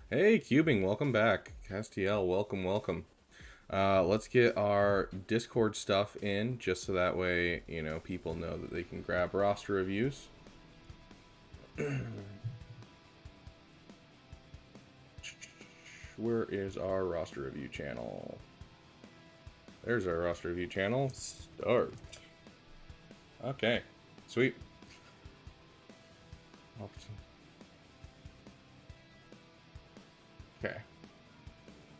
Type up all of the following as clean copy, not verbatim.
Hey, Cubing, welcome back. Castiel, welcome, welcome. Let's get our Discord stuff in, just so that way, people know that they can grab roster reviews. Where is our roster review channel? There's our roster review channel. Start. Okay, sweet. Okay.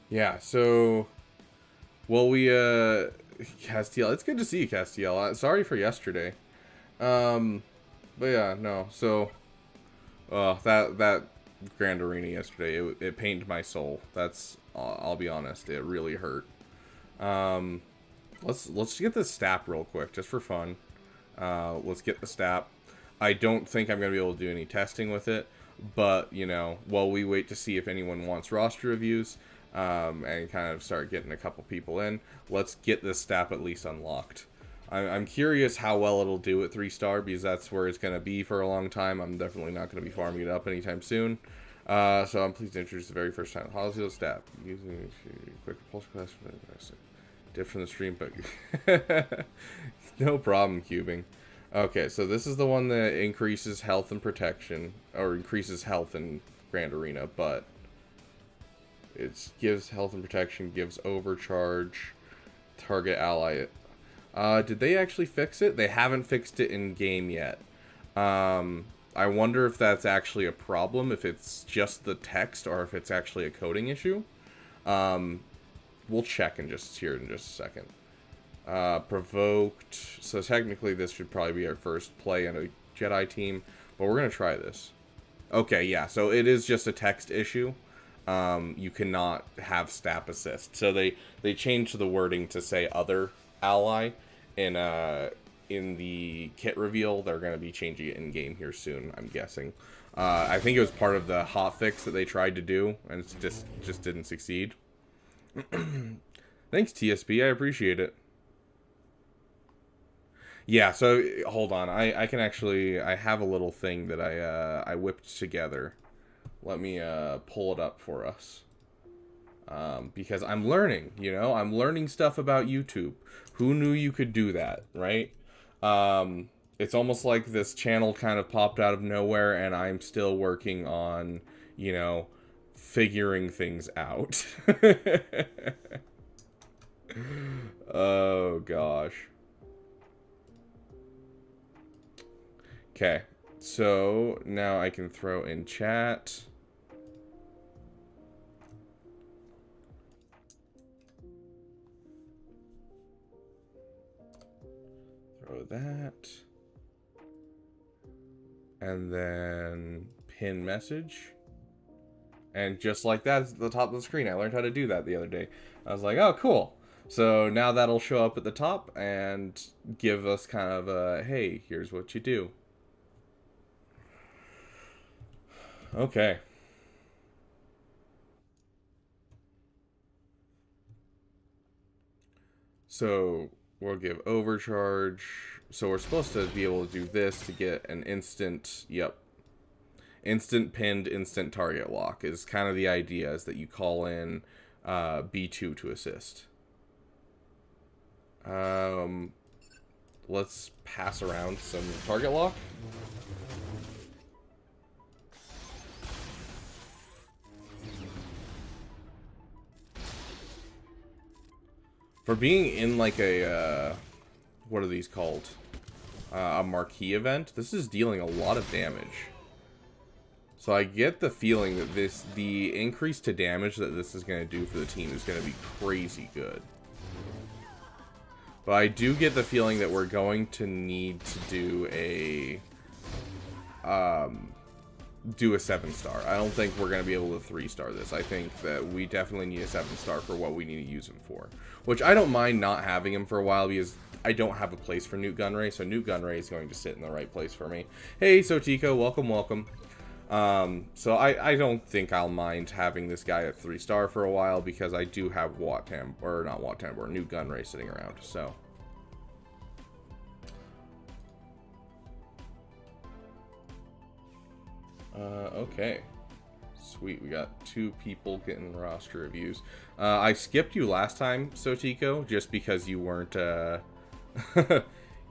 Yeah, so, well, Castiel, it's good to see you, Castiel. Sorry for yesterday. Um, but yeah, no, so, that Grand Arena yesterday, it pained my soul. I'll be honest, it really hurt. Um, let's get the stat real quick, just for fun. Let's get the stat. I don't think I'm gonna be able to do any testing with it, but while we wait to see if anyone wants roster reviews, and kind of start getting a couple people in, let's get this stat at least unlocked. I'm curious how well it'll do at 3-star, because that's where it's going to be for a long time. I'm definitely not going to be farming it up anytime soon. So I'm pleased to introduce the very first time Holosseal stat. Using quick pulse class. Diff from the stream, but no problem, cubing. Okay, so this is the one that increases health and protection, or increases health in Grand Arena, but it gives health and protection, gives overcharge, target ally. Did they actually fix it? They haven't fixed it in game yet. I wonder if that's actually a problem, if it's just the text, or if it's actually a coding issue. We'll check in just a second. Provoked. So technically this should probably be our first play in a Jedi team, but we're going to try this. Okay, yeah, so it is just a text issue. You cannot have stat assist. So they changed the wording to say other ally in the kit reveal. They're going to be changing it in game here soon, I'm guessing. I think it was part of the hotfix that they tried to do, and it just didn't succeed. Thanks, TSP. I appreciate it. Yeah, so hold on. I can actually, I have a little thing that I whipped together. Let me pull it up for us. Because I'm learning, I'm learning stuff about YouTube. Who knew you could do that, right? It's almost like this channel kind of popped out of nowhere, and I'm still working on, figuring things out. Oh, gosh. Okay, so now I can throw in chat. Throw that. And then pin message. And just like that, it's at the top of the screen. I learned how to do that the other day. I was like, oh, cool. So now that'll show up at the top and give us kind of a, hey, here's what you do. Okay. So we'll give overcharge. So we're supposed to be able to do this to get an instant, yep. Instant pinned, instant target lock is kind of the idea, is that you call in B2 to assist. Let's pass around some target lock. For being in like a, what are these called? A marquee event, this is dealing a lot of damage. So I get the feeling that the increase to damage that this is going to do for the team is going to be crazy good. But I do get the feeling that we're going to need to do a 7-star. I don't think we're going to be able to 3-star this. I think that we definitely need a 7-star for what we need to use him for. Which I don't mind not having him for a while, because I don't have a place for Nute Gunray, so Nute Gunray is going to sit in the right place for me. Hey, Sotico, welcome, welcome. So I don't think I'll mind having this guy at 3-star for a while, because I do have Nute Gunray sitting around, so. Okay. Sweet, we got 2 people getting roster reviews. I skipped you last time, Sotico, just because you weren't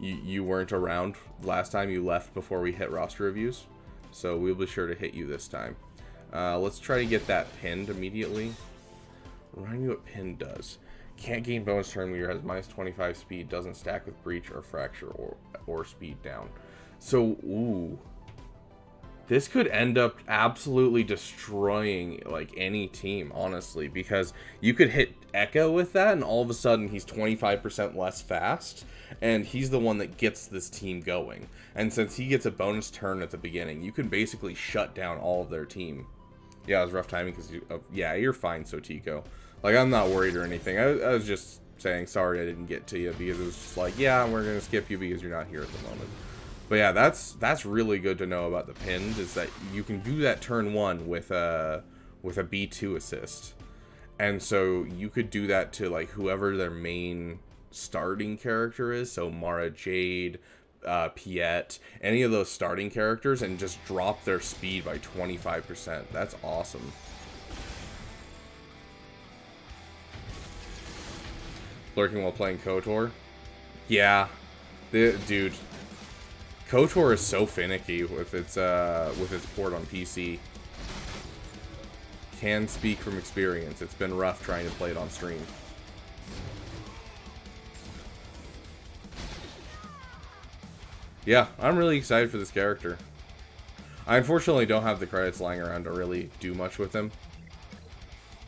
you weren't around last time. You left before we hit roster reviews, so we'll be sure to hit you this time. Let's try to get that pinned immediately. Remind me what pin does. Can't gain bonus turn meter, has minus 25 speed, doesn't stack with breach or fracture or speed down. So, ooh. This could end up absolutely destroying, like, any team, honestly, because you could hit Echo with that, and all of a sudden he's 25% less fast, and he's the one that gets this team going. And since he gets a bonus turn at the beginning, you can basically shut down all of their team. Yeah, it was rough timing, because, yeah, you're fine, Sotico. Like, I'm not worried or anything. I was just saying sorry I didn't get to you, because it was just like, yeah, we're going to skip you because you're not here at the moment. But yeah, that's really good to know about the pinned, is that you can do that turn 1 with a B2 assist. And so you could do that to, like, whoever their main starting character is, so Mara Jade, Piet, any of those starting characters, and just drop their speed by 25%. That's awesome. Lurking while playing KOTOR? Yeah. Dude. KOTOR is so finicky with its port on PC. Can speak from experience. It's been rough trying to play it on stream. Yeah, I'm really excited for this character. I unfortunately don't have the credits lying around to really do much with him.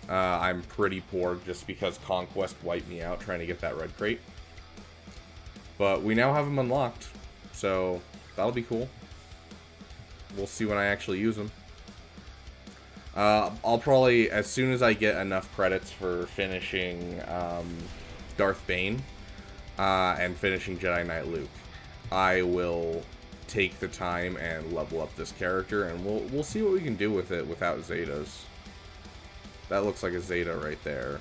I'm pretty poor just because Conquest wiped me out trying to get that red crate. But we now have him unlocked, so that'll be cool. We'll see when I actually use him. I'll probably, as soon as I get enough credits for finishing Darth Bane and finishing Jedi Knight Luke, I will take the time and level up this character, and we'll see what we can do with it without Zetas. That looks like a Zeta right there.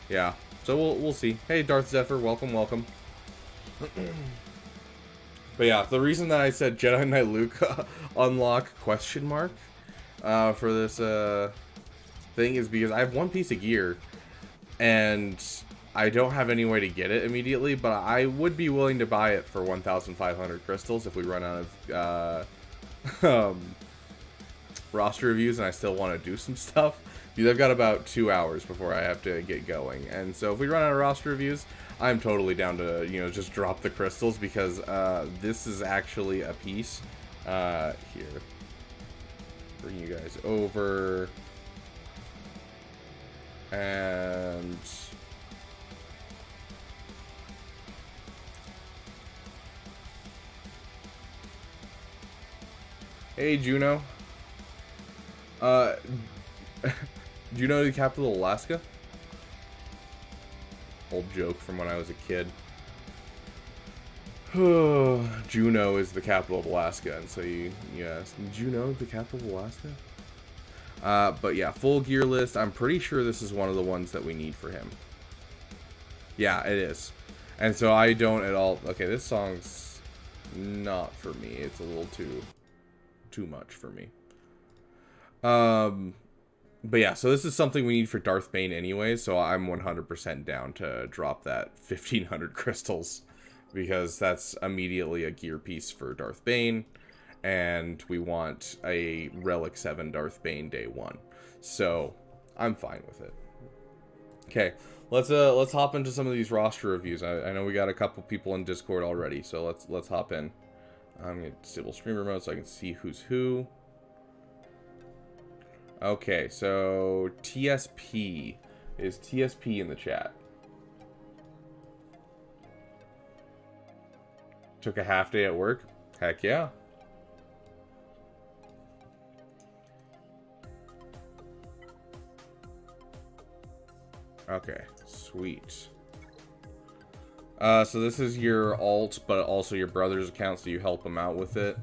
Yeah, so we'll see. Hey, Darth Zephyr, welcome, welcome. But yeah, the reason that I said Jedi Knight Luke unlock question mark for this thing is because I have one piece of gear, and I don't have any way to get it immediately, but I would be willing to buy it for 1,500 crystals if we run out of roster reviews and I still want to do some stuff. Because I've got about 2 hours before I have to get going. And so if we run out of roster reviews, I'm totally down to, you know, just drop the crystals, because this is actually a piece. Here. Bring you guys over. And hey, Juno. Do you know the capital of Alaska? Old joke from when I was a kid. Juneau is the capital of Alaska, and so you ask, did you know the capital of Alaska? But yeah, full gear list. I'm pretty sure this is one of the ones that we need for him. Yeah, it is. And so I don't at all... Okay, this song's not for me. It's a little too much for me. But yeah, so this is something we need for Darth Bane anyway, so I'm 100% down to drop that 1,500 crystals, because that's immediately a gear piece for Darth Bane, and we want a Relic 7 Darth Bane day 1. So, I'm fine with it. Okay, let's hop into some of these roster reviews. I know we got a couple people in Discord already, so let's hop in. I'm going to disable streamer mode so I can see who's who. Okay, so TSP. Is TSP in the chat? Took a half day at work? Heck yeah. Okay, sweet. So this is your alt, but also your brother's account, so you help him out with it.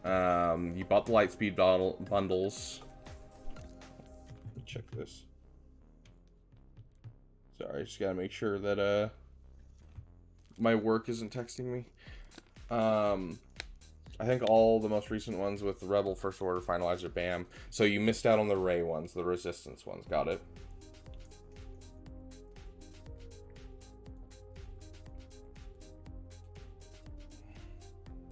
You bought the Lightspeed bundles. Check this. Sorry, just gotta make sure that my work isn't texting me. I I think all the most recent ones with the Rebel, First Order, Finalizer, BAM. So you missed out on the Rey ones, the Resistance ones. Got it?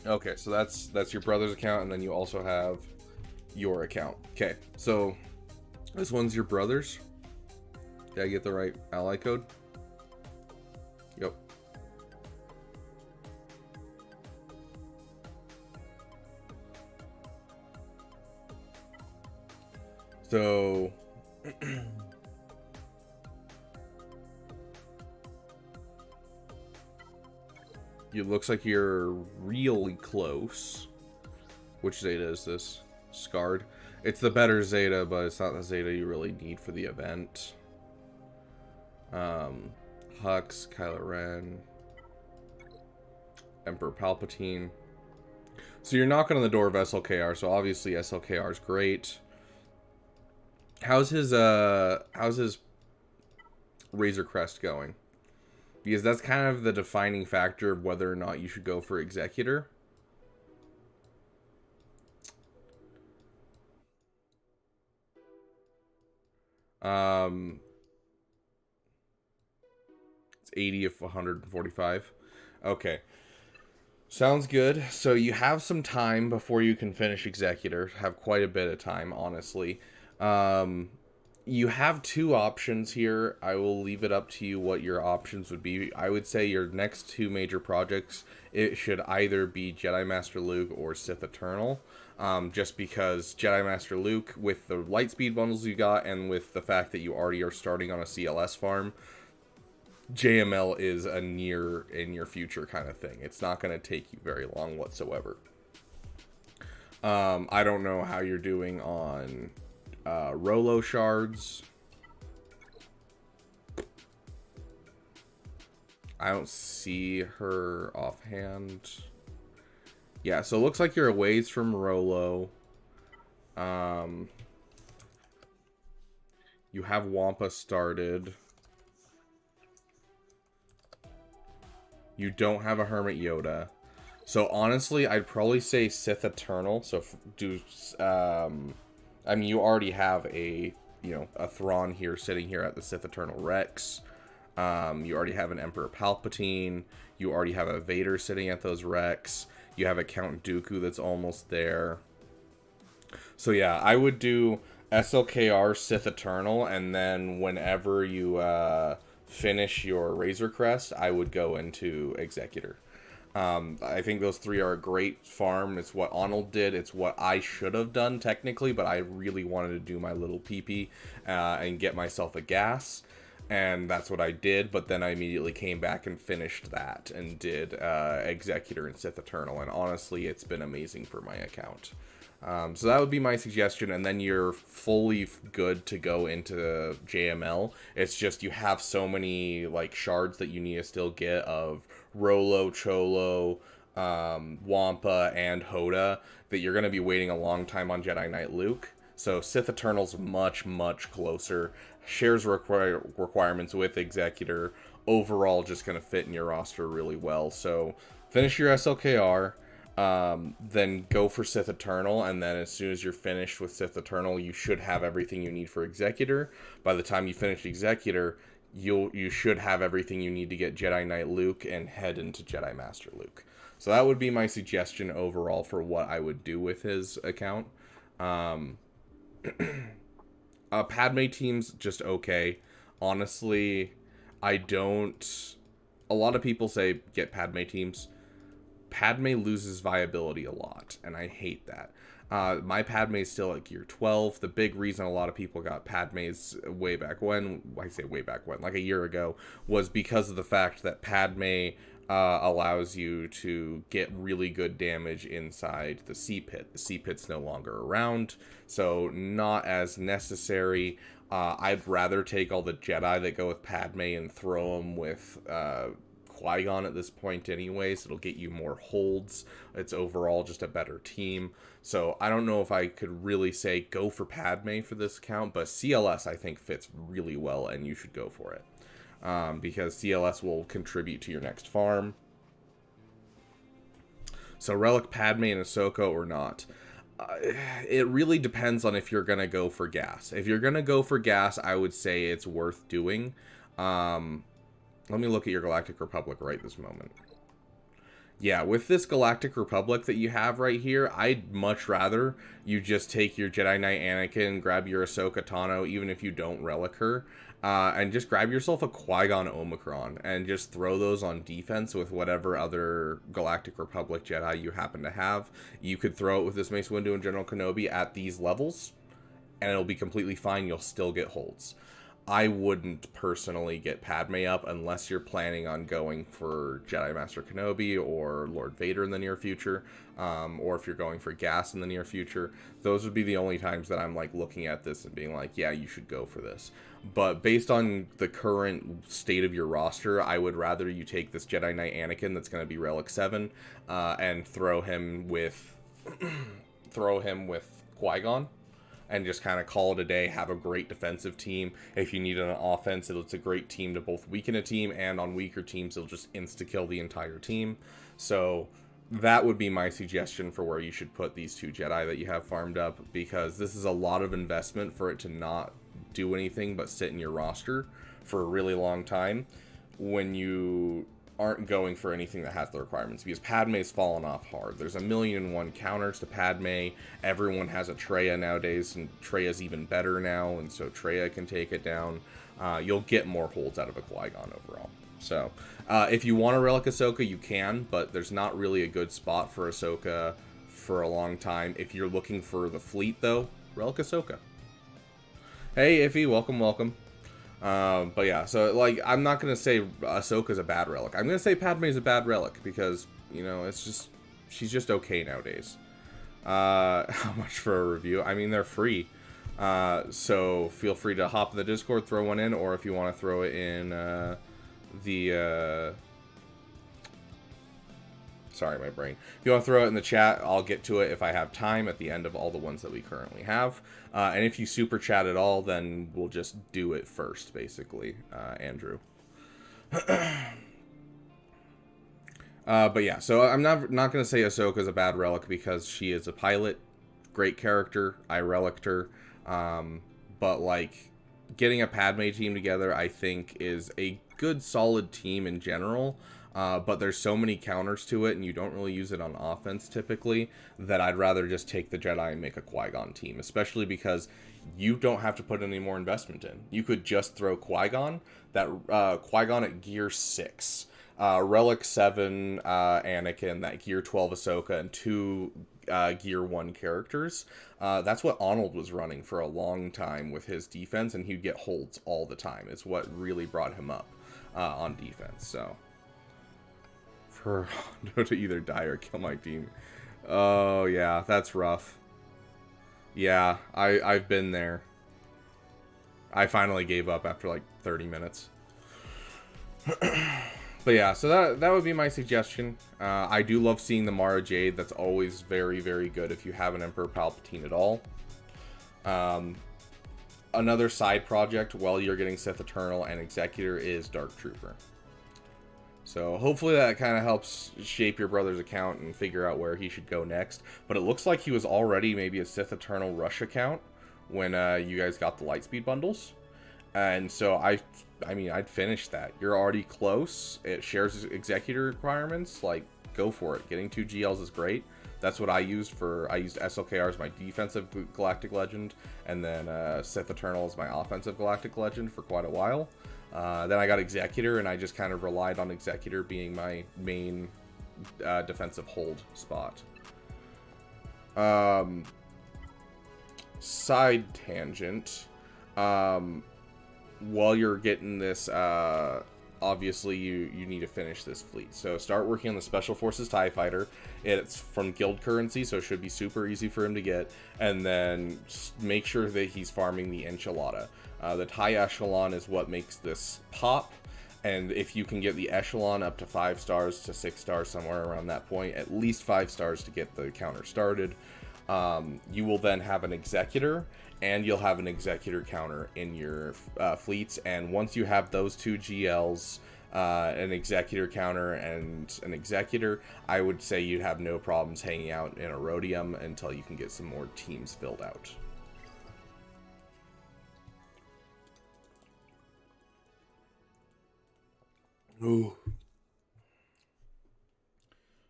Okay, so that's your brother's account, and then you also have your account. Okay, so this one's your brother's. Did I get the right ally code? Yep. So it looks like you're really close. Which Zeta is this? Scarred. It's the better Zeta, but it's not the Zeta you really need for the event. Hux, Kylo Ren, Emperor Palpatine. So you're knocking on the door of SLKR, so obviously SLKR is great. How's his Razor Crest going? Because that's kind of the defining factor of whether or not you should go for Executor. It's 80 of 145. Okay. Sounds good. So you have some time before you can finish Executor. Have quite a bit of time, honestly. You have two options here. I will leave it up to you what your options would be. I would say your next two major projects, it should either be Jedi Master Luke or Sith Eternal. Just because Jedi Master Luke, with the Lightspeed bundles you got, and with the fact that you already are starting on a CLS farm, JML is a near in your future kind of thing. It's not going to take you very long whatsoever. I don't know how you're doing on Rolo shards. I don't see her offhand. Yeah, so it looks like you're a ways from Rolo. You have Wampa started. You don't have a Hermit Yoda. So honestly, I'd probably say Sith Eternal. So I mean, you already have a Thrawn here sitting here at the Sith Eternal Rex. You already have an Emperor Palpatine. You already have a Vader sitting at those Rex. You have a Count Dooku that's almost there. So yeah, I would do SLKR Sith Eternal, and then whenever you finish your Razor Crest, I would go into Executor. I think those three are a great farm. It's what Arnold did. It's what I should have done technically, but I really wanted to do my little PP and get myself a gas. And that's what I did, but then I immediately came back and finished that and did Executor and Sith Eternal. And honestly, it's been amazing for my account. So that would be my suggestion, and then you're fully good to go into JML. It's just you have so many like shards that you need to still get of Rolo, Cholo, Wampa, and Hoda that you're going to be waiting a long time on Jedi Knight Luke. So Sith Eternal's much, much closer. Shares requirements with Executor. Overall, just going to fit in your roster really well. So finish your SLKR. Then go for Sith Eternal, and then as soon as you're finished with Sith Eternal, you should have everything you need for Executor. By the time you finish Executor, you should have everything you need to get Jedi Knight Luke and head into Jedi Master Luke. So that would be my suggestion overall for what I would do with his account. Padme team's just okay. Honestly, I don't... A lot of people say get Padme teams. Padme loses viability a lot, and I hate that. My Padme is still at gear 12. The big reason a lot of people got Padme's way back when, I say way back when, like a year ago, was because of the fact that Padme allows you to get really good damage inside the Sea Pit. The Sea Pit's no longer around, so not as necessary. I'd rather take all the Jedi that go with Padme and throw them with Qui-Gon at this point anyways. It'll get you more holds. It's overall just a better team. So I don't know if I could really say go for Padme for this account, but CLS I think fits really well and you should go for it. Because CLS will contribute to your next farm. So Relic Padme and Ahsoka or not. It really depends on if you're going to go for gas. If you're going to go for gas, I would say it's worth doing. Let me look at your Galactic Republic right this moment. Yeah, with this Galactic Republic that you have right here, I'd much rather you just take your Jedi Knight Anakin, grab your Ahsoka Tano, even if you don't relic her, and just grab yourself a Qui-Gon Omicron, and just throw those on defense with whatever other Galactic Republic Jedi you happen to have. You could throw it with this Mace Windu and General Kenobi at these levels, and it'll be completely fine. You'll still get holds. I wouldn't personally get Padme up unless you're planning on going for Jedi Master Kenobi or Lord Vader in the near future, or if you're going for gas in the near future. Those would be the only times that I'm like looking at this and being like, yeah, you should go for this. But based on the current state of your roster, I would rather you take this Jedi Knight Anakin that's going to be Relic 7 and throw him with Qui-Gon. And just kind of call it a day, have a great defensive team. If you need an offense, it's a great team to both weaken a team, and on weaker teams, it'll just insta-kill the entire team. So that would be my suggestion for where you should put these two Jedi that you have farmed up, because this is a lot of investment for it to not do anything but sit in your roster for a really long time when you aren't going for anything that has the requirements, because Padme's fallen off hard. There's 1,000,001 counters to Padme. Everyone has a Traya nowadays, and Traya's even better now, and so Traya can take it down. You'll get more holds out of a Qui-Gon overall. So, if you want to relic Ahsoka, you can, but there's not really a good spot for Ahsoka for a long time. If you're looking for the fleet, though, relic Ahsoka. Hey, Iffy, welcome. But yeah, so like, I'm not going to say Ahsoka's a bad relic. I'm going to say Padme's a bad relic because, you know, it's just, she's just okay nowadays. How much for a review? I mean, they're free. So feel free to hop in the Discord, throw one in, or if you want to throw it in, sorry, my brain. If you want to throw it in the chat, I'll get to it if I have time at the end of all the ones that we currently have. And if you super chat at all, then we'll just do it first, basically, Andrew. But yeah, so I'm not going to say Ahsoka's a bad relic because she is a pilot. Great character. I reliced her. But like, getting a Padme team together, I think, is a good, solid team in general. But there's so many counters to it, and you don't really use it on offense typically, that I'd rather just take the Jedi and make a Qui-Gon team, especially because you don't have to put any more investment in. You could just throw Qui-Gon, Qui-Gon at gear 6, Relic 7 Anakin, that gear 12 Ahsoka, and 2 gear 1 characters. That's what Arnold was running for a long time with his defense, and he'd get holds all the time. It's what really brought him up on defense, so... for Hondo to either die or kill my team. Oh, yeah, that's rough. Yeah, I've been there. I finally gave up after like 30 minutes. But yeah, so that would be my suggestion. I do love seeing the Mara Jade. That's always very, very good if you have an Emperor Palpatine at all. Another side project while you're getting Sith Eternal and Executor is Dark Trooper. So hopefully that kind of helps shape your brother's account and figure out where he should go next. But it looks like he was already maybe a Sith Eternal Rush account when you guys got the Lightspeed bundles. And so I mean, I'd finish that. You're already close. It shares Executor requirements. Like, go for it. Getting 2 GLs is great. That's what I used I used SLKR as my defensive Galactic Legend, and then Sith Eternal as my offensive Galactic Legend for quite a while. Then I got Executor, and I just kind of relied on Executor being my main defensive hold spot. Side tangent. While you're getting this, obviously you need to finish this fleet. So start working on the Special Forces TIE Fighter. It's from guild currency, so it should be super easy for him to get. And then make sure that he's farming the Enchilada. The TIE Echelon is what makes this pop, and if you can get the Echelon up to 5 stars to 6 stars, somewhere around that point, at least 5 stars to get the counter started, you will then have an Executor, and you'll have an Executor counter in your fleets, and once you have those 2 GLs, an executor counter and an executor, I would say you'd have no problems hanging out in a Rhodium until you can get some more teams filled out. Ooh.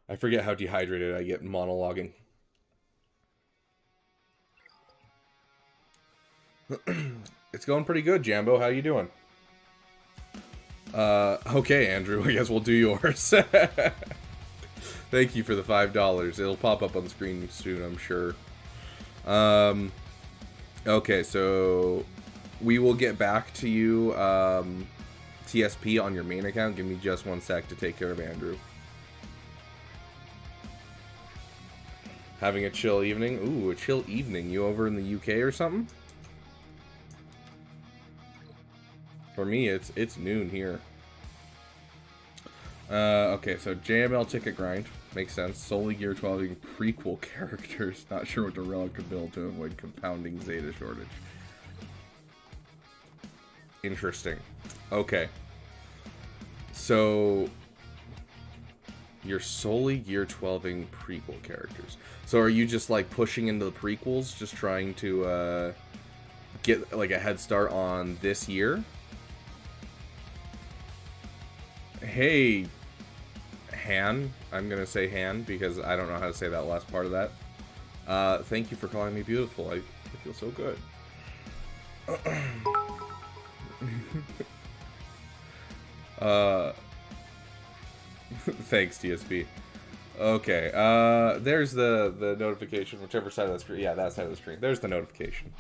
I forget how dehydrated I get monologuing. It's going pretty good, Jambo. How you doing? Okay, Andrew. I guess we'll do yours. Thank you for the $5. It'll pop up on the screen soon, I'm sure. Okay, so we will get back to you, TSP, on your main account. Give me just 1 sec to take care of Andrew. Having a chill evening? Ooh, a chill evening. You over in the UK or something? For me, it's noon here. Okay, so JML ticket grind. Makes sense. Solely Gear 12 prequel characters. Not sure what the relic could build to avoid compounding Zeta shortage. Interesting. Okay. So you're solely Gear 12ing prequel characters. So are you just like pushing into the prequels, just trying to get like a head start on this year? Hey, Han. I'm gonna say Han because I don't know how to say that last part of that. Thank you for calling me beautiful. I feel so good. Thanks, TSP. Okay, there's the notification, whichever side of the screen. Yeah, that side of the screen. There's the notification.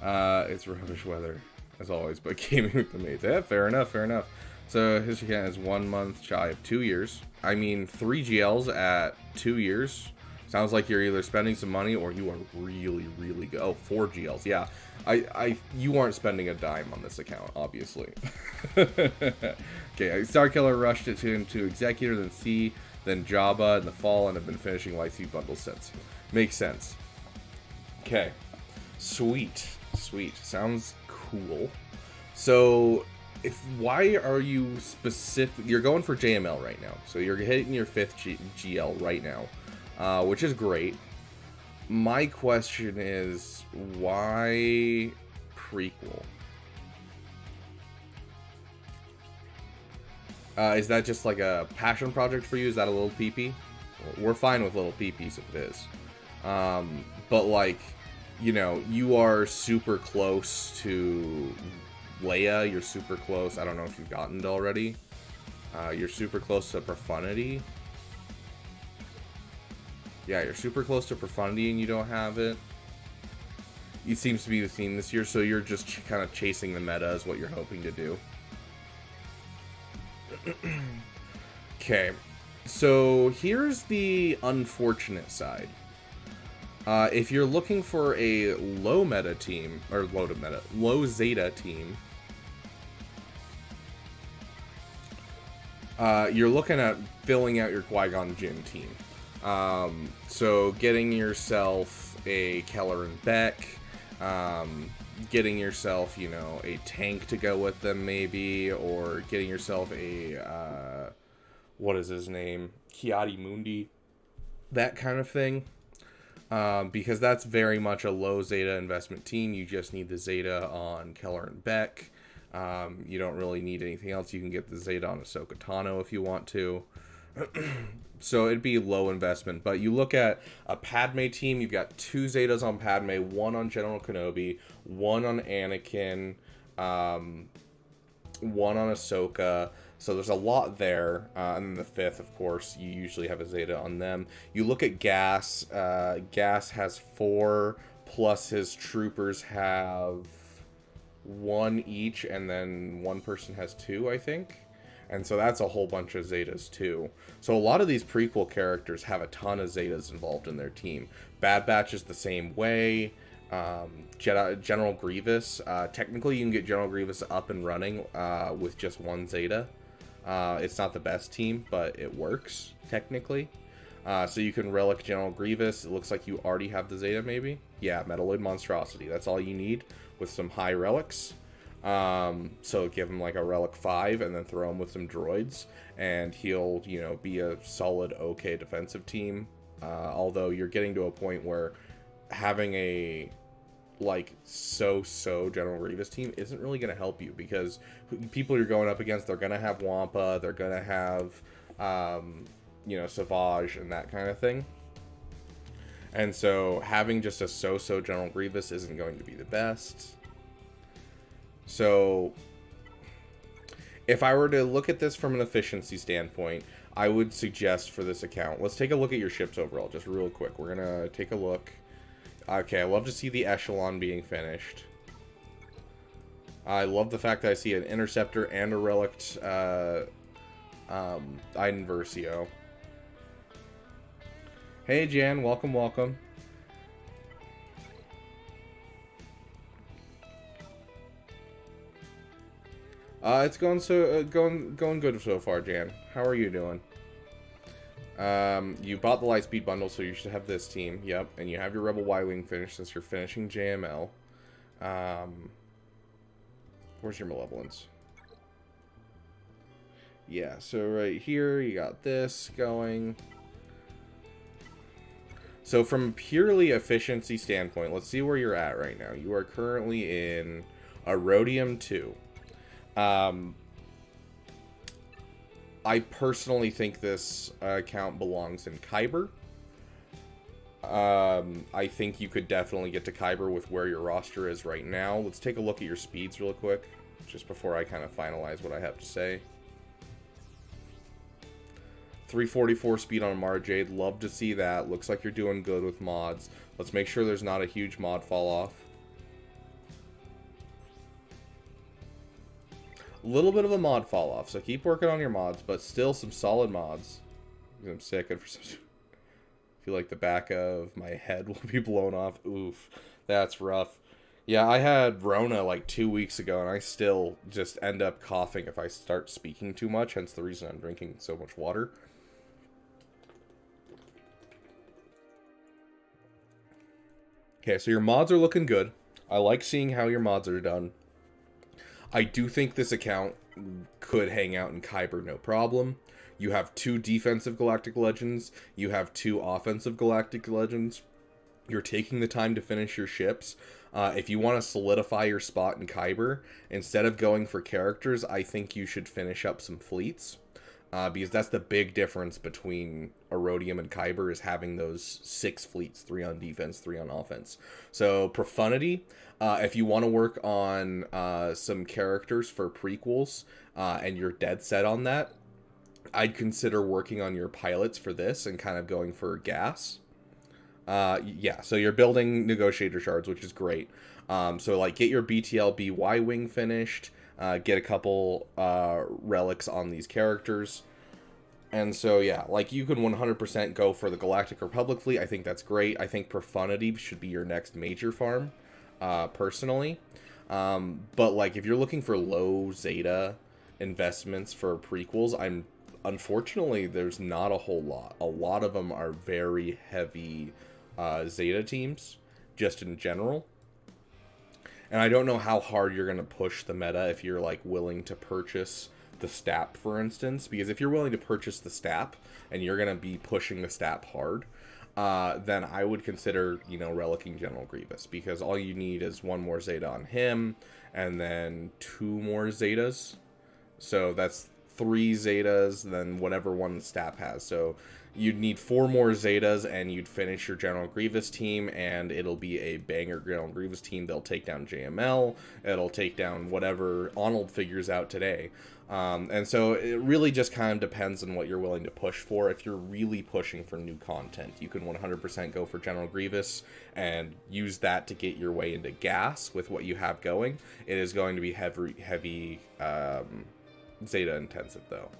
It's rubbish weather, as always, but gaming with the mates. Yeah, fair enough, fair enough. So, history count is 1 month shy of 2 years. I mean, 3 GLs at 2 years. Sounds like you're either spending some money or you are really, really good. Oh, 4 GLs, yeah. You aren't spending a dime on this account, obviously. Okay, Star Killer rushed it into Executor, then C, then Jabba in the fall, and have been finishing Lightspeed bundles since. Makes sense. Okay. Sweet. Sweet. Sounds cool. So, why are you specific? You're going for JML right now. So you're hitting your 5th GL right now, which is great. My question is, why prequel? Is that just like a passion project for you? Is that a little peepee? We're fine with little peepees if it is. But like, you know, you are super close to Leia. You're super close. I don't know if you've gotten it already. You're super close to Profundity. Yeah, you're super close to Profundity and you don't have it. It seems to be the theme this year, so you're just kind of chasing the meta is what you're hoping to do. Okay, so here's the unfortunate side. If you're looking for a low meta team, or low Zeta team, you're looking at filling out your Qui-Gon Jinn team. So getting yourself a Keller and Beck, getting yourself, you know, a tank to go with them maybe, or getting yourself a, what is his name? Ki-Adi-Mundi, that kind of thing. Because that's very much a low Zeta investment team. You just need the Zeta on Keller and Beck. You don't really need anything else. You can get the Zeta on Ahsoka Tano if you want to. So it'd be low investment. But you look at a Padme team, you've got 2 Zetas on Padme, 1 on General Kenobi, 1 on Anakin, 1 on Ahsoka. So there's a lot there. And then the 5th, of course, you usually have a Zeta on them. You look at Gas. Gas has 4, plus his troopers have 1 each, and then 1 person has 2, I think. And so that's a whole bunch of Zetas too. So a lot of these prequel characters have a ton of Zetas involved in their team. Bad Batch is the same way. General Grievous. Technically, you can get General Grievous up and running with just 1 Zeta. It's not the best team, but it works, technically. So you can relic General Grievous. It looks like you already have the Zeta, maybe? Yeah, Metalloid Monstrosity. That's all you need with some high relics. So give him like a relic 5 and then throw him with some droids, and he'll, you know, be a solid okay defensive team. Although you're getting to a point where having a like so General Grievous team isn't really going to help you, because people you're going up against, they're going to have Wampa, they're going to have you know, Savage and that kind of thing. And so having just a so General Grievous isn't going to be the best. So if I were to look at this from an efficiency standpoint, I would suggest for this account, let's take a look at your ships overall, just real quick. We're going to take a look. Okay, I love to see the Echelon being finished. I love the fact that I see an Interceptor and a Relict Iden Versio. Hey Jan, welcome, welcome. It's going going good so far, Jan. How are you doing? You bought the Lightspeed bundle, so you should have this team. Yep, and you have your Rebel Y-Wing finished since you're finishing JML. Where's your Malevolence? Yeah, so right here, you got this going. So from purely efficiency standpoint, let's see where you're at right now. You are currently in a Rhodium 2. I personally think this account belongs in Kyber. I think you could definitely get to Kyber with where your roster is right now. Let's take a look at your speeds real quick, just before I kind of finalize what I have to say. 344 speed on Marjade. Love to see that. Looks like you're doing good with mods. Let's make sure there's not a huge mod fall off. A little bit of a mod fall off, so keep working on your mods, but still some solid mods. I'm sick of some... I feel like the back of my head will be blown off. Oof, that's rough. Yeah, I had Rona like 2 weeks ago, and I still just end up coughing if I start speaking too much, hence the reason I'm drinking so much water. Okay, so your mods are looking good. I like seeing how your mods are done. I do think this account could hang out in Kyber no problem. You have 2 defensive Galactic Legends. You have 2 offensive Galactic Legends. You're taking the time to finish your ships. If you want to solidify your spot in Kyber, instead of going for characters, I think you should finish up some fleets. Because that's the big difference between Erodium and Kyber, is having those 6 fleets, 3 on defense, 3 on offense. So Profundity, if you want to work on some characters for prequels, and you're dead set on that, I'd consider working on your pilots for this and kind of going for gas. Yeah, so you're building negotiator shards, which is great. So like get your BTLB Y-Wing finished, get a couple relics on these characters. And so yeah, like you can 100% go for the Galactic Republic fleet. I think that's great. I think Profundity should be your next major farm, personally. But like if you're looking for low Zeta investments for prequels, unfortunately there's not a whole lot. A lot of them are very heavy Zeta teams, just in general. And I don't know how hard you're going to push the meta if you're like willing to purchase the STAP, for instance, because if you're willing to purchase the STAP and you're going to be pushing the STAP hard, then I would consider, you know, relicking General Grievous, because all you need is 1 more Zeta on him and then 2 more Zetas. So that's 3 Zetas, then whatever one the STAP has. So you'd need 4 more Zetas and you'd finish your General Grievous team, and it'll be a banger General Grievous team. They'll take down JML, it'll take down whatever Arnold figures out today. And so it really just kind of depends on what you're willing to push for. If you're really pushing for new content, you can 100% go for General Grievous and use that to get your way into gas with what you have going. It is going to be heavy Zeta intensive though.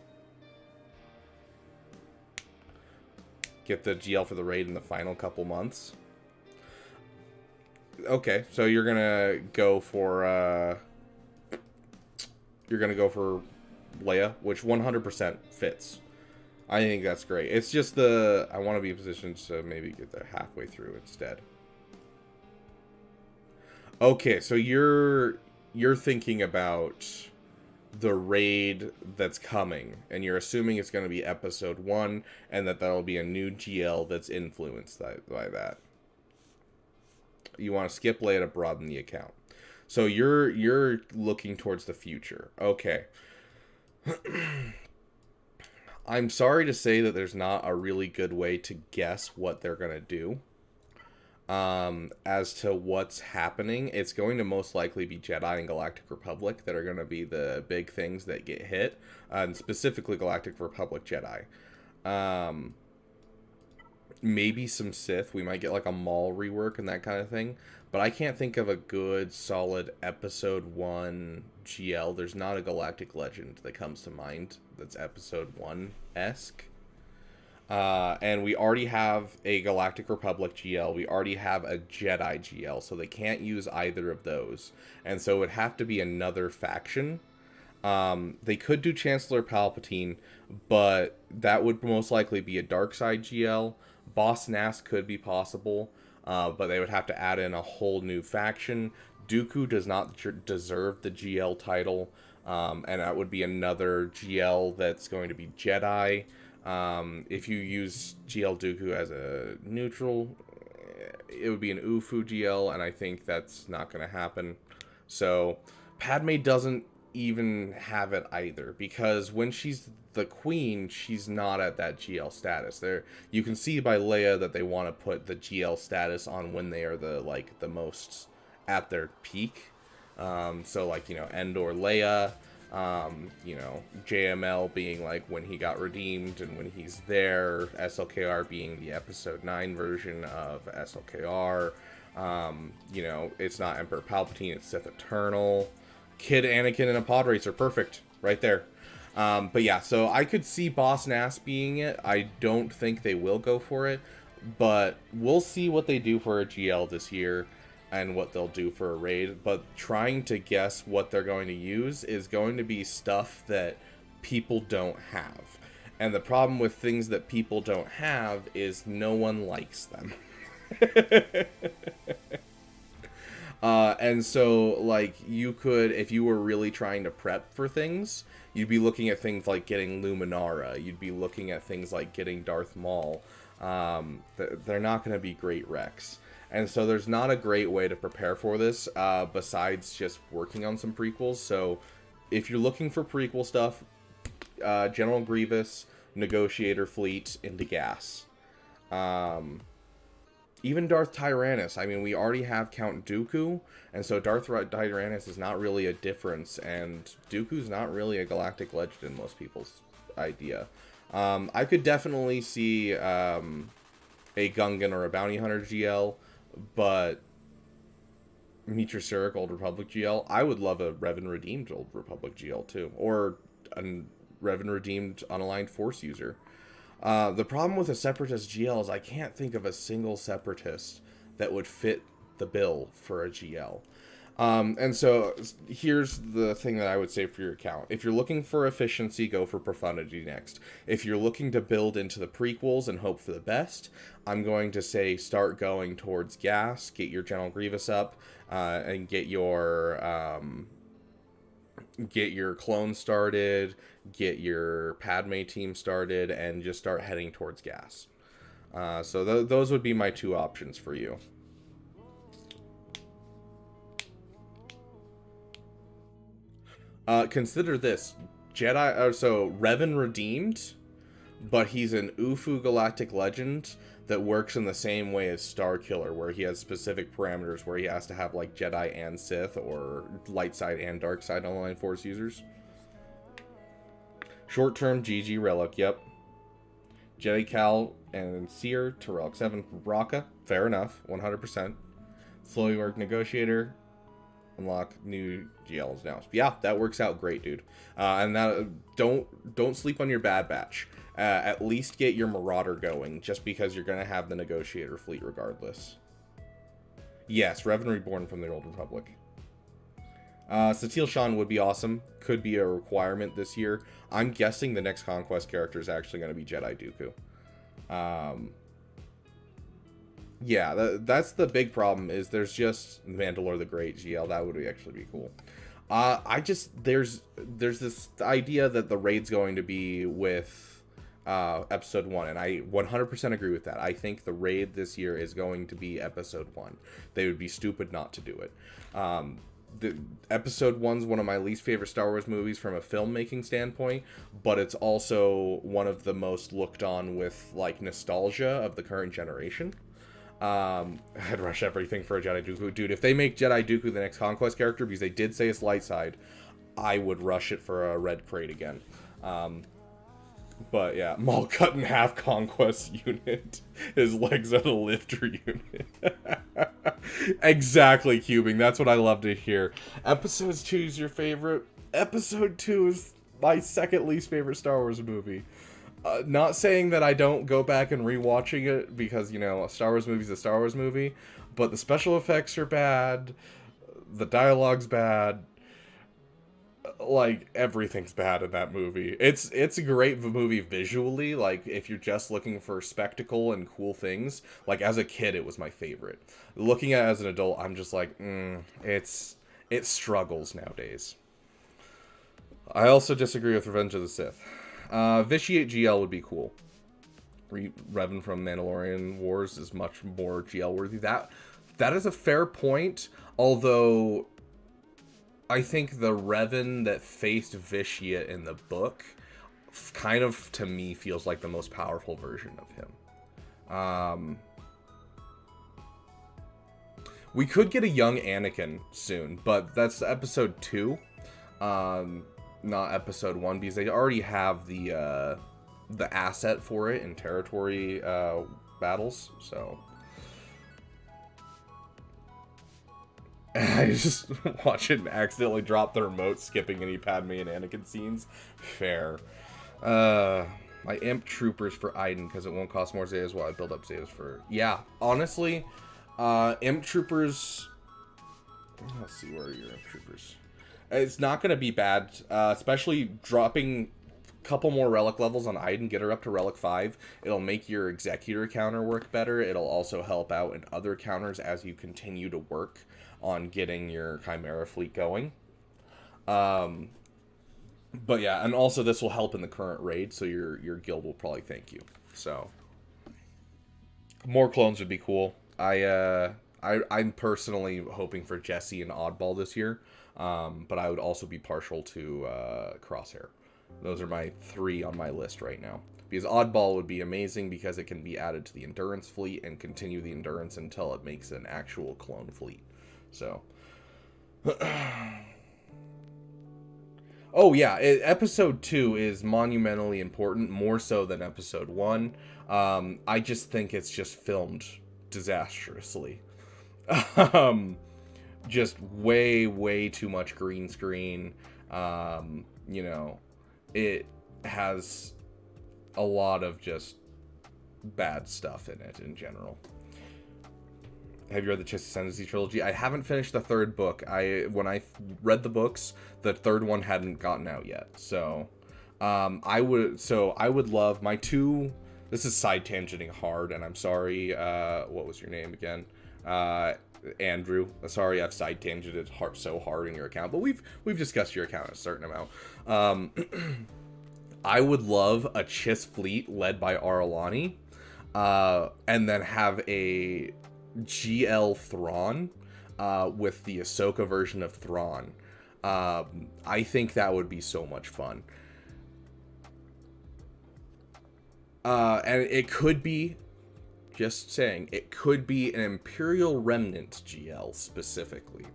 Get the GL for the raid in the final couple months. Okay, so you're gonna go for Leia, which 100% fits. I think that's great. It's just I want to be in position to maybe get there halfway through instead. Okay, so you you're thinking about the raid that's coming, and you're assuming it's going to be episode 1, and that'll be a new GL that's influenced by that. You want to skip Leia to broaden the account. So you're looking towards the future. Okay. I'm sorry to say that there's not a really good way to guess what they're going to do. As to what's happening, it's going to most likely be Jedi and Galactic Republic that are going to be the big things that get hit, and specifically Galactic Republic Jedi. Maybe some Sith. We might get like a Maul rework and that kind of thing, but I can't think of a good solid episode 1 GL. There's not a Galactic Legend that comes to mind that's episode 1-esque. And we already have a Galactic Republic GL. We already have a Jedi GL, so they can't use either of those. And so it would have to be another faction. They could do Chancellor Palpatine, but that would most likely be a Darkside GL. Boss Nass could be possible, but they would have to add in a whole new faction. Dooku does not deserve the GL title, and that would be another GL that's going to be Jedi. If you use GL Dooku as a neutral, it would be an UFU GL, and I think that's not going to happen. So Padme doesn't even have it either, because when she's the queen, she's not at that GL status. There, you can see by Leia that they want to put the GL status on when they are the most at their peak. So like, Endor Leia. JML being like when he got redeemed and when he's there, SLKR being the episode 9 version of SLKR. It's not Emperor Palpatine, it's Sith Eternal. Kid Anakin and a pod racer, perfect, right there. But yeah, so I could see Boss Nass being it. I don't think they will go for it, but we'll see what they do for a GL this year and what they'll do for a raid. But trying to guess what they're going to use is going to be stuff that people don't have. And the problem with things that people don't have is no one likes them. And so, like, you could, if you were really trying to prep for things, you'd be looking at things like getting Luminara. You'd be looking at things like getting Darth Maul. They're not going to be great Rex. And so there's not a great way to prepare for this besides just working on some prequels. So if you're looking for prequel stuff, General Grievous, Negotiator Fleet into Gas. Even Darth Tyrannus. I mean, we already have Count Dooku, and so Darth Tyrannus is not really a difference, and Dooku's not really a galactic legend in most people's idea. I could definitely see a Gungan or a Bounty Hunter GL, but Mitra Surik Old Republic GL. I would love a Revan Redeemed Old Republic GL too, or a Revan Redeemed Unaligned Force user. The problem with a Separatist GL is I can't think of a single Separatist that would fit the bill for a GL. And so here's the thing that I would say for your account. If you're looking for efficiency, go for Profundity next. If you're looking to build into the prequels and hope for the best, I'm going to say start going towards Gas, get your General Grievous up, and get your clone started, get your Padme team started, and just start heading towards Gas. So those would be my two options for you. Consider this. Revan Redeemed, but he's an UFU Galactic Legend that works in the same way as Starkiller, where he has specific parameters where he has to have like Jedi and Sith, or light side and dark side online Force users. Short-term GG Relic, yep. Jedi Cal and Seer to Relic 7 Raka, fair enough, 100%. Slowly work Negotiator, unlock new GLs now. Yeah, that works out great, dude. And that don't sleep on your Bad Batch. At least get your Marauder going, just because you're gonna have the Negotiator fleet regardless. Yes, Revan Reborn from the Old Republic. Satele Shan would be awesome. Could be a requirement this year. I'm guessing the next Conquest character is actually going to be Jedi Dooku. Yeah, that's the big problem, is there's just Mandalore the Great GL. That would actually be cool. There's this idea that the raid's going to be with episode 1, and I 100% agree with that. I think the raid this year is going to be episode 1. They would be stupid not to do it. The episode 1's one of my least favorite Star Wars movies from a filmmaking standpoint, but it's also one of the most looked on with like nostalgia of the current generation. I'd rush everything for a Jedi Dooku. Dude, if they make Jedi Dooku the next Conquest character, because they did say it's light side, I would rush it for a red crate again. But yeah, Maul cut in half Conquest unit. His legs are the lifter unit. Exactly, Cubing. That's what I love to hear. Episode 2 is your favorite. Episode 2 is my second least favorite Star Wars movie. Not saying that I don't go back and rewatching it, because, you know, a Star Wars movie is a Star Wars movie, but the special effects are bad, the dialogue's bad, like, everything's bad in that movie. It's a great movie visually, like, if you're just looking for spectacle and cool things. Like, as a kid, it was my favorite. Looking at it as an adult, I'm just like, it struggles nowadays. I also disagree with Revenge of the Sith. Vitiate GL would be cool. Revan from Mandalorian Wars is much more GL worthy. That is a fair point, although I think the Revan that faced Vitiate in the book kind of, to me, feels like the most powerful version of him. We could get a young Anakin soon, but that's episode 2. Not episode 1, because they already have the asset for it in territory battles, so I just watch it and accidentally drop the remote, skipping any Padme and Anakin scenes. Fair. My Imp Troopers for Iden, because it won't cost more Zetas while I build up Zetas for... Yeah, honestly, Imp Troopers... Let's see, where are your Imp Troopers? It's not going to be bad, especially dropping a couple more relic levels on Iden, get her up to relic 5. It'll make your Executor counter work better. It'll also help out in other counters as you continue to work on getting your Chimera fleet going. But yeah, and also this will help in the current raid, so your guild will probably thank you. So more clones would be cool. I'm personally hoping for Jesse and Oddball this year. But I would also be partial to Crosshair. Those are my 3 on my list right now. Because Oddball would be amazing because it can be added to the Endurance fleet and continue the Endurance until it makes an actual clone fleet. So. Oh yeah, episode 2 is monumentally important, more so than episode 1. I just think it's just filmed disastrously. Just way too much green screen. You know, it has a lot of just bad stuff in it in general. Have you read the Chiss Ascendancy trilogy? I haven't finished the 3rd book. When I read the books, the 3rd one hadn't gotten out yet. So, I would love my 2. This is side tangenting hard, and I'm sorry. What was your name again? Andrew, sorry I've side tangented so hard in your account, but we've discussed your account a certain amount. I would love a Chiss fleet led by Aralani, and then have a GL Thrawn with the Ahsoka version of Thrawn. I think that would be so much fun. And it could be, just saying, it could be an Imperial Remnant GL specifically,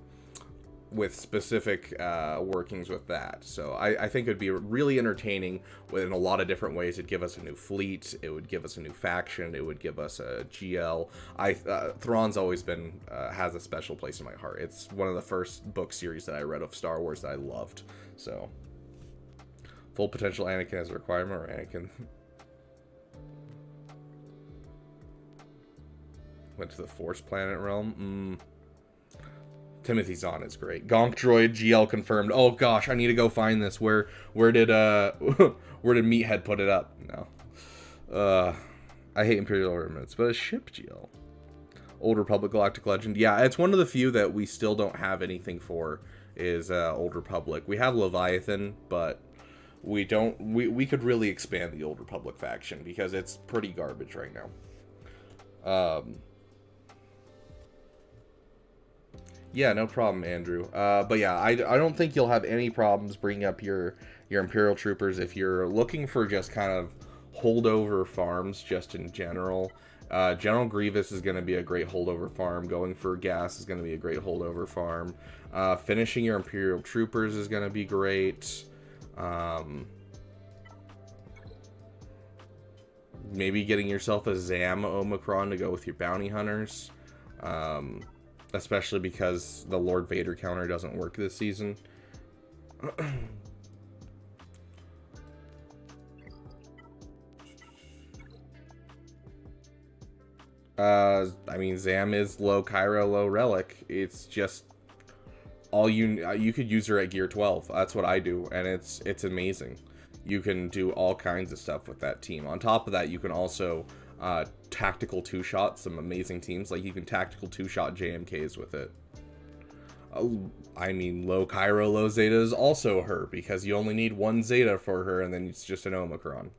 with specific workings with that. So I think it would be really entertaining in a lot of different ways. It'd give us a new fleet, it would give us a new faction, it would give us a GL. Thrawn's always been, has a special place in my heart. It's one of the first book series that I read of Star Wars that I loved. So, full potential Anakin as a requirement, or Anakin... went to the Force Planet realm. Timothy Zahn is great. Gonk Droid GL confirmed. Oh gosh, I need to go find this. Where did where did Meathead put it up? No. I hate Imperial Remnants, but a ship GL. Old Republic Galactic Legend. Yeah, it's one of the few that we still don't have anything for is Old Republic. We have Leviathan, but we don't. We could really expand the Old Republic faction because it's pretty garbage right now. Yeah, no problem, Andrew. But yeah, I don't think you'll have any problems bringing up your Imperial Troopers if you're looking for just kind of holdover farms just in general. General Grievous is going to be a great holdover farm. Going for gas is going to be a great holdover farm. Finishing your Imperial Troopers is going to be great. Maybe getting yourself a Zam Omicron to go with your bounty hunters. Especially because the Lord Vader counter doesn't work this season. I mean, Zam is low Kyro, low Relic. It's just all you could use her at gear 12. That's what I do, and it's amazing. You can do all kinds of stuff with that team. On top of that, you can also tactical two-shot some amazing teams. Like, you can tactical two-shot JMKs with it. I mean, low Kyro, low Zeta is also her, because you only need one Zeta for her, and then it's just an Omicron.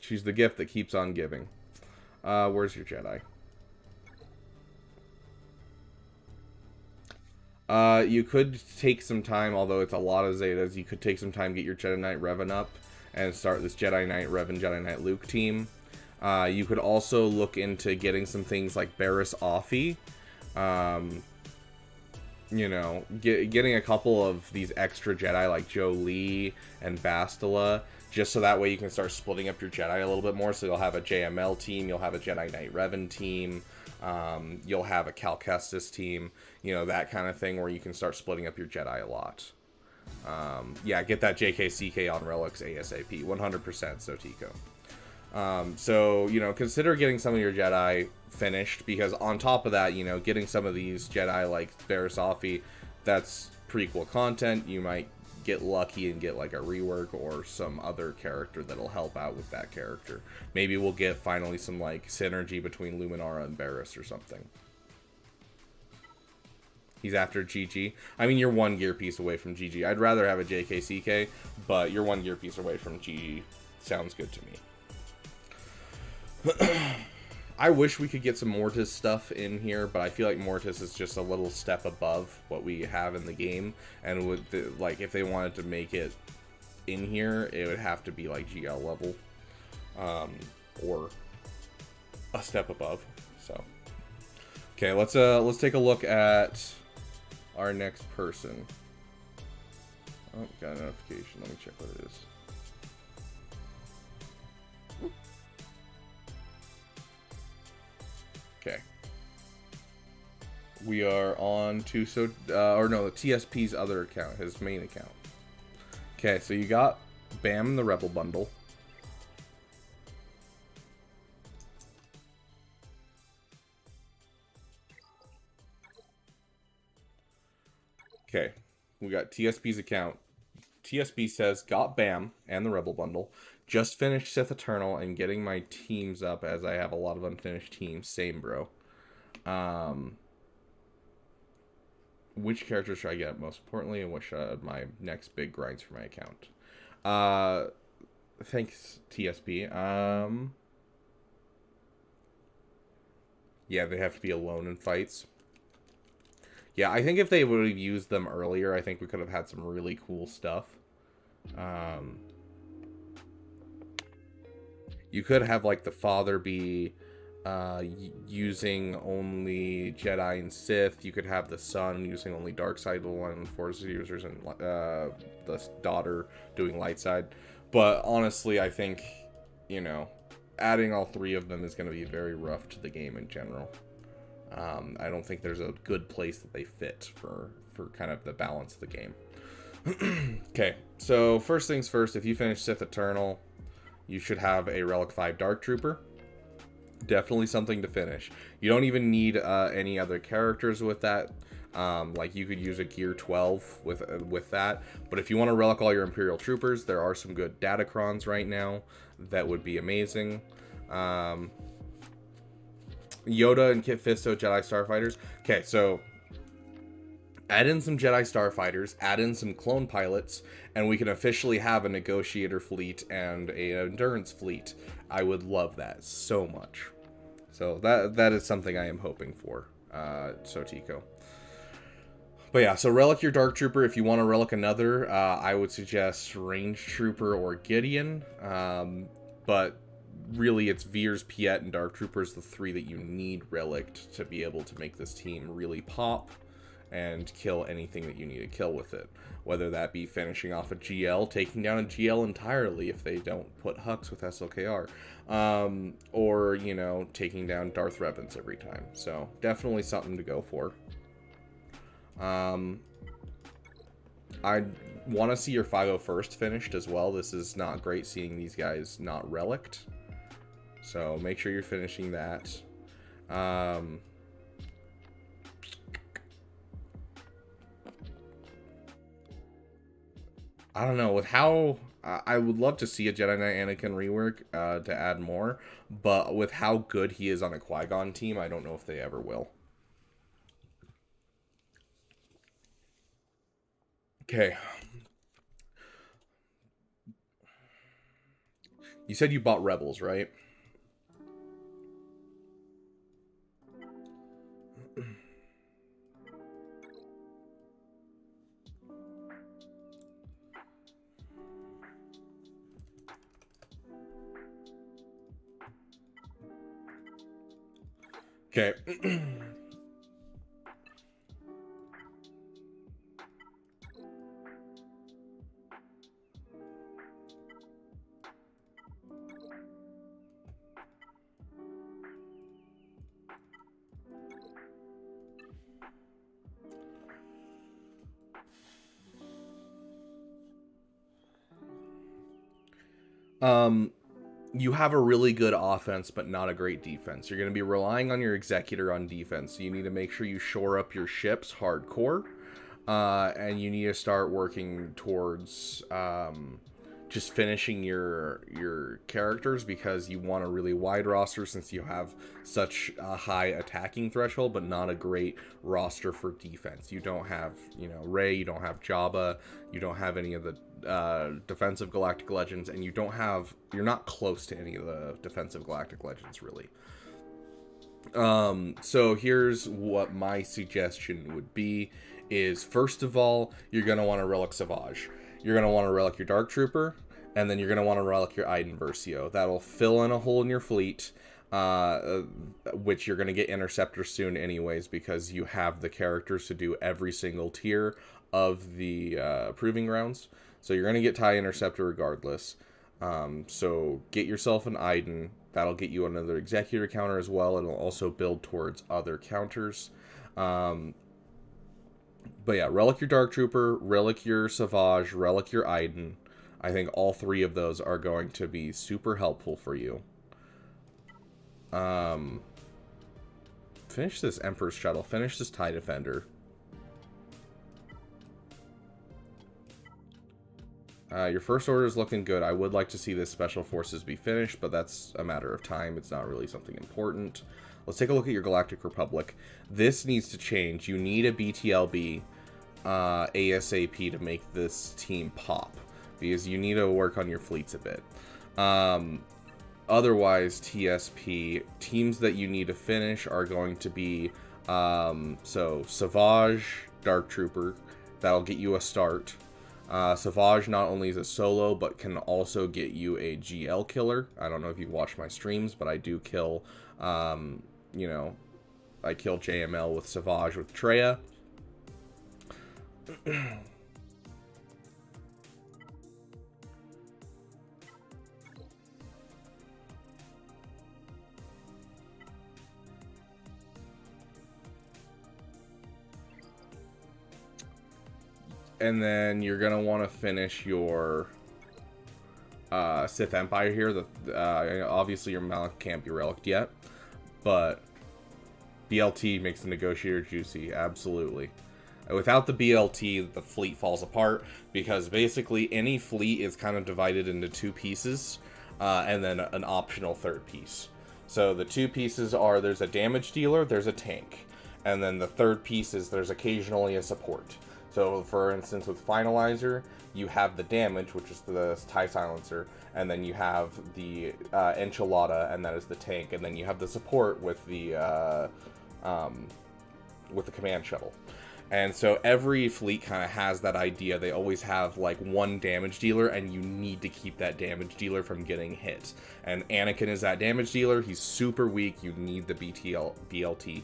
She's the gift that keeps on giving. Where's your Jedi? You could take some time, although it's a lot of Zetas, you could take some time, get your Jedi Knight Revan up, and start this Jedi Knight Revan, Jedi Knight Luke team. You could also look into getting some things like Barriss Offee. You know, getting a couple of these extra Jedi like Jolee and Bastila, just so that way you can start splitting up your Jedi a little bit more. So you'll have a JML team, you'll have a Jedi Knight Revan team, you'll have a Cal Kestis team, you know, that kind of thing, where you can start splitting up your Jedi a lot. Yeah, get that JKCK on Relics ASAP, 100% Sotico. So, you know, consider getting some of your Jedi finished, because on top of that, you know, getting some of these Jedi like Barriss Offee, that's prequel content. You might get lucky and get like a rework or some other character that'll help out with that character. Maybe we'll get finally some like synergy between Luminara and Barriss or something. He's after GG. I mean, you're one gear piece away from GG. I'd rather have a JKCK, but you're one gear piece away from GG. Sounds good to me. I wish we could get some Mortis stuff in here, but I feel like Mortis is just a little step above what we have in the game, and would like, if they wanted to make it in here, it would have to be like GL level, or a step above. So, okay, let's take a look at our next person. Oh, got a notification. Let me check what it is. Okay. We are on to the TSP's other account, his main account. Okay, so you got Bam in the Rebel bundle. Okay, we got TSP's account. TSP says, got Bam and the Rebel bundle. Just finished Sith Eternal and getting my teams up, as I have a lot of unfinished teams. Same, bro. Which character should I get most importantly, and what should my next big grinds for my account? Thanks, TSP. Yeah, they have to be alone in fights. Yeah, I think if they would have used them earlier, I think we could have had some really cool stuff. You could have, like, the father be using only Jedi and Sith. You could have the son using only dark side and Force users, and the daughter doing light side. But honestly, I think, you know, adding all three of them is going to be very rough to the game in general. I don't think there's a good place that they fit for kind of the balance of the game. Okay, so first things first, if you finish Sith Eternal, you should have a Relic 5 Dark Trooper. Definitely something to finish. You don't even need any other characters with that. Like, you could use a Gear 12 with that. But if you want to relic all your Imperial Troopers, there are some good Datacrons right now that would be amazing. Yoda and Kit Fisto Jedi Starfighters. Okay, so Add in some Jedi Starfighters, add in some clone pilots, and we can officially have a negotiator fleet and a endurance fleet. I would love that so much. So that is something I am hoping for, Sotico. But yeah, so relic your Dark Trooper. If you want to relic another, I would suggest Range Trooper or Gideon. But really, it's Veers, Piet, and Dark Troopers, the three that you need relicked to be able to make this team really pop and kill anything that you need to kill with it. Whether that be finishing off a GL, taking down a GL entirely if they don't put Hux with SLKR, or, you know, taking down Darth Revan's every time. So definitely something to go for. I want to see your 501st finished as well. This is not great seeing these guys not relicked. So make sure you're finishing that. I don't know, with how I would love to see a Jedi Knight Anakin rework to add more, but with how good he is on a Qui-Gon team, I don't know if they ever will. Okay. You said you bought Rebels, right? Okay. You have a really good offense, but not a great defense. You're going to be relying on your executor on defense. So you need to make sure you shore up your ships hardcore. And you need to start working towards just finishing your characters, because you want a really wide roster since you have such a high attacking threshold, but not a great roster for defense. You don't have, you know, Rey, you don't have Jabba, you don't have any of the defensive Galactic Legends, and you're not close to any of the defensive Galactic Legends, really. So here's what my suggestion would be, is first of all, you're going to want to relic Savage. You're going to want to relic your Dark Trooper, and then you're going to want to relic your Iden Versio. That'll fill in a hole in your fleet, which you're going to get Interceptor soon anyways, because you have the characters to do every single tier of the Proving Grounds. So you're going to get TIE Interceptor regardless. So get yourself an Iden. That'll get you another Executor counter as well. It'll also build towards other counters. But yeah, relic your Dark Trooper, relic your Savage, relic your Iden. I think all three of those are going to be super helpful for you. Finish this Emperor's Shuttle. Finish this TIE Defender. Your first order is looking good. I would like to see this Special Forces be finished, but that's a matter of time. It's not really something important. Let's take a look at your Galactic Republic. This needs to change. You need a BTLB ASAP to make this team pop, because you need to work on your fleets a bit. Otherwise, TSP, teams that you need to finish are going to be, so Savage, Dark Trooper. That'll get you a start. Savage not only is a solo, but can also get you a GL killer. I don't know if you watch my streams, but I do kill, you know, I kill JML with Savage with Traya. And then you're going to want to finish your Sith Empire here. Obviously, your Malak can't be relicked yet, but BLT makes the Negotiator juicy, absolutely. Without the BLT, the fleet falls apart, because basically any fleet is kind of divided into two pieces, and then an optional third piece. So the two pieces are, there's a damage dealer, there's a tank. And then the third piece is there's occasionally a support. So for instance, with Finalizer, you have the damage, which is the TIE Silencer, and then you have the Enchilada, and that is the tank, and then you have the support with the command shuttle. And so every fleet kind of has that idea. They always have like one damage dealer, and you need to keep that damage dealer from getting hit. And Anakin is that damage dealer. He's super weak. You need the BLT.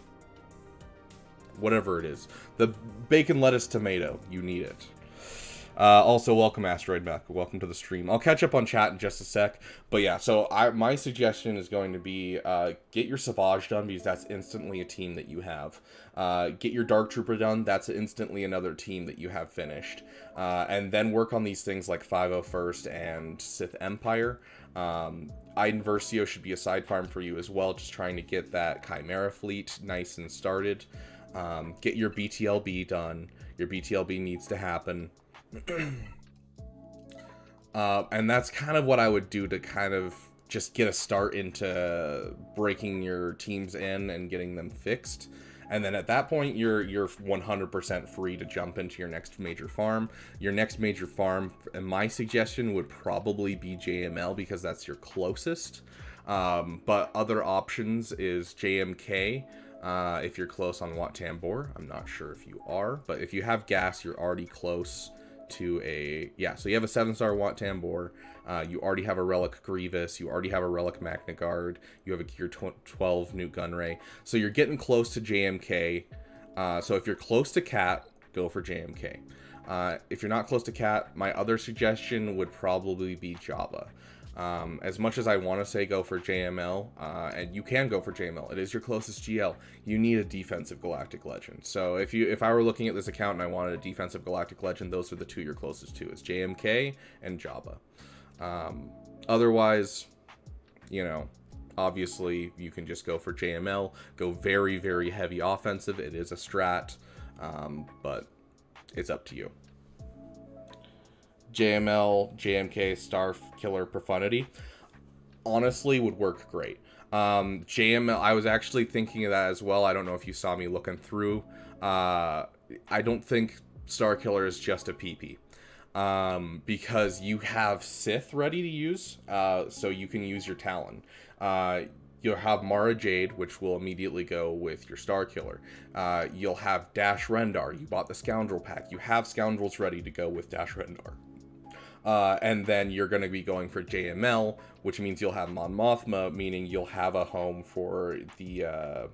Whatever it is. The bacon, lettuce, tomato. You need it. Also, welcome Asteroid Mech. Welcome to the stream. I'll catch up on chat in just a sec. But yeah, so my suggestion is going to be get your Savage done, because that's instantly a team that you have. Get your Dark Trooper done. That's instantly another team that you have finished. And then work on these things like 501st and Sith Empire. Iden Versio should be a side farm for you as well, just trying to get that Chimera fleet nice and started. Get your BTLB done. Your BTLB needs to happen. And that's kind of what I would do to kind of just get a start into breaking your teams in and getting them fixed. And then at that point, you're 100% free to jump into your next major farm. Your next major farm, and my suggestion would probably be JML, because that's your closest. But other options is JMK. If you're close on Wat Tambor. I'm not sure if you are, but if you have gas, you're already close to so you have a 7-star Wat Tambor, you already have a Relic Grievous, you already have a Relic Magna Guard, you have a Gear 12 Nute Gunray, so you're getting close to JMK. So if you're close to Cat, go for JMK. If you're not close to Cat, my other suggestion would probably be Jabba. As much as I want to say go for JML, and you can go for JML, it is your closest GL, you need a defensive Galactic Legend. So if I were looking at this account and I wanted a defensive Galactic Legend, those are the two you're closest to. It's JMK and Jabba. Otherwise, obviously you can just go for JML, go very, very heavy offensive. It is a strat, but it's up to you. JML, JMK, Star Killer, Profundity, honestly would work great. JML, I was actually thinking of that as well. I don't know if you saw me looking through. I don't think Star Killer is just a PP. Because you have Sith ready to use, so you can use your Talon. You'll have Mara Jade, which will immediately go with your Star Killer. You'll have Dash Rendar. You bought the Scoundrel pack. You have Scoundrels ready to go with Dash Rendar. And then you're going to be going for JML, which means you'll have Mon Mothma, meaning you'll have a home for the,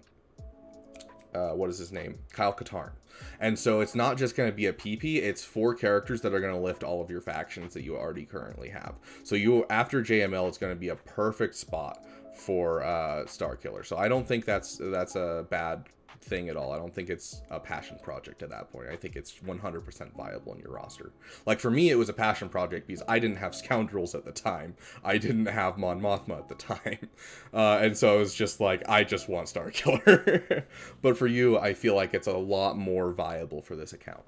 what is his name? Kyle Katarn. And so it's not just going to be a PP, it's 4 characters that are going to lift all of your factions that you already currently have. So after JML, it's going to be a perfect spot for Star Killer. So I don't think that's a bad thing at all. I don't think it's a passion project at that point. I think it's 100% viable in your roster. Like for me, it was a passion project because I didn't have Scoundrels at the time. I didn't have Mon Mothma at the time. And so it was just like, I just want Star Killer. But for you, I feel like it's a lot more viable for this account.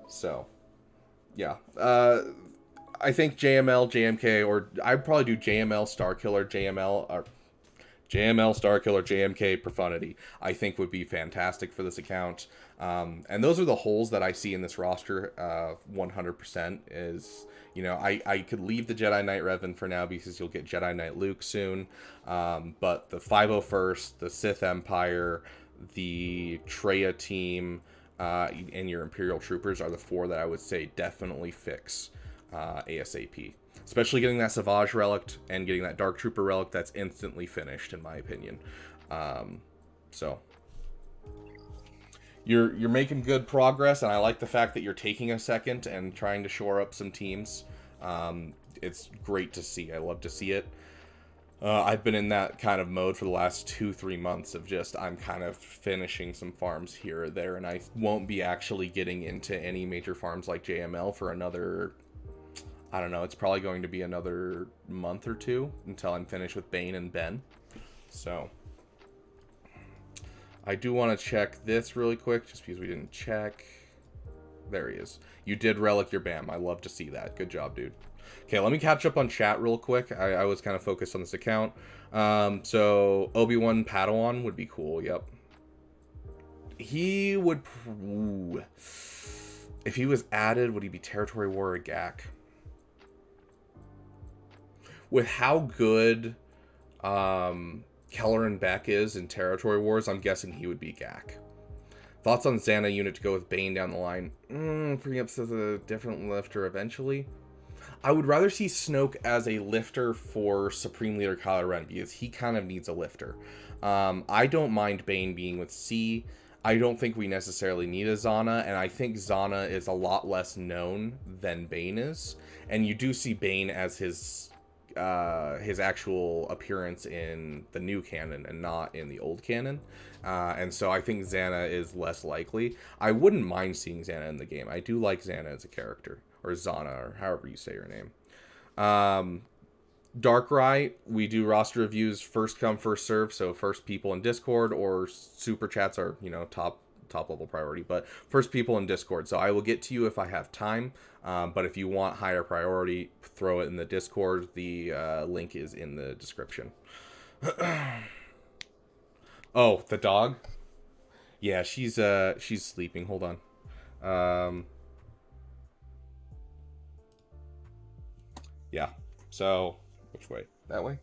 So, yeah. I think JML, JMK, or I'd probably do JML, Star Killer, JML, Star Killer, JMK, Profundity, I think would be fantastic for this account. And those are the holes that I see in this roster, 100% is, I could leave the Jedi Knight Revan for now because you'll get Jedi Knight Luke soon. But the 501st, the Sith Empire, the Traya team, and your Imperial Troopers are the 4 that I would say definitely fix ASAP. Especially getting that Savage Relic and getting that Dark Trooper Relic, that's instantly finished, in my opinion. So you're making good progress, and I like the fact that you're taking a second and trying to shore up some teams. It's great to see. I love to see it. I've been in that kind of mode for the last 2-3 months of just, I'm kind of finishing some farms here or there, and I won't be actually getting into any major farms like JML for another, I don't know, it's probably going to be another month or 2 until I'm finished with Bane and Ben. So I do want to check this really quick, just because we didn't check. There he is. You did relic your BAM. I love to see that. Good job, dude. Okay, let me catch up on chat real quick. I was kind of focused on this account. So Obi-Wan Padawan would be cool. Yep. He would... Ooh. If he was added, would he be Territory War or Gak? With how good Keller and Beck is in Territory Wars, I'm guessing he would be Gak. Thoughts on Xana unit to go with Bane down the line? Perhaps as a different lifter eventually. I would rather see Snoke as a lifter for Supreme Leader Kylo Ren, because he kind of needs a lifter. I don't mind Bane being with C. I don't think we necessarily need a Zana, and I think Zana is a lot less known than Bane is. And you do see Bane as his actual appearance in the new canon and not in the old canon. And so I think Xana is less likely. I wouldn't mind seeing Xana in the game. I do like Xana as a character, or Zana, or however you say her name. Darkrai, we do roster reviews first come, first serve, so first people in Discord, or super chats are, you know, top level priority, but first people in Discord. So I will get to you if I have time, but if you want higher priority, throw it in the Discord. The link is in the description. Oh, the dog? Yeah, she's sleeping. Hold on. Yeah. So, which way? That way?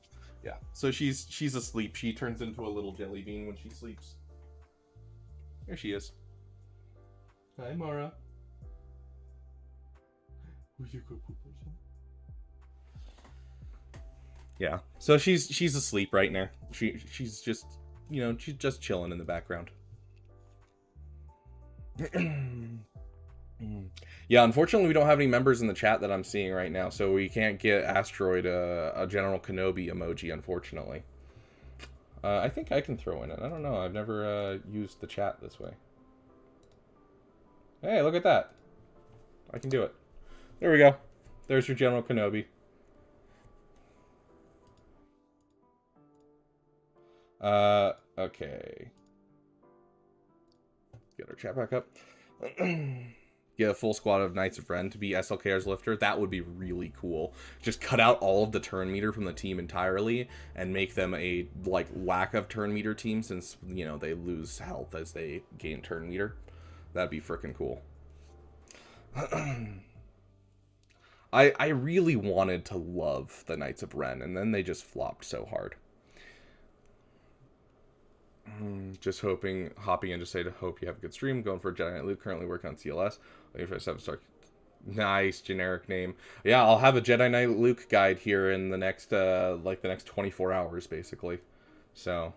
Yeah. So she's asleep. She turns into a little jelly bean when she sleeps. There she is. Hi, Mara. Yeah. So she's asleep right now. She's just, you know, she's just chilling in the background. Yeah, unfortunately we don't have any members in the chat that I'm seeing right now, so we can't get Asteroid a General Kenobi emoji, unfortunately. I think I can throw in it. I don't know. I've never used the chat this way. Hey, look at that. I can do it. There we go. There's your General Kenobi. Okay. Get our chat back up. Get a full squad of Knights of Ren to be SLKR's lifter. That would be really cool. Just cut out all of the turn meter from the team entirely and make them a, like, lack of turn meter team, since, you know, they lose health as they gain turn meter. That'd be freaking cool. I really wanted to love the Knights of Ren, and then they just flopped so hard. Just hopping in to say to hope you have a good stream. Going for a Jedi Knight Luke, currently working on CLS. Waiting for a 7-star. Nice generic name. Yeah, I'll have a Jedi Knight Luke guide here in the next like the next 24 hours basically. So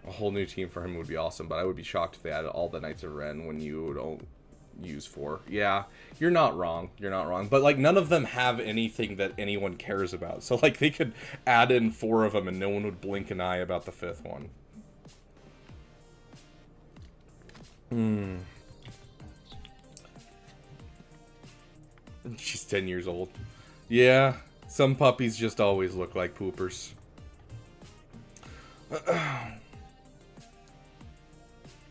a whole new team for him would be awesome, but I would be shocked if they added all the Knights of Ren when you don't use 4. Yeah, you're not wrong. You're not wrong. But, like, none of them have anything that anyone cares about. So, like, they could add in 4 of them and no one would blink an eye about the 5th one. She's 10 years old. Yeah, some puppies just always look like poopers.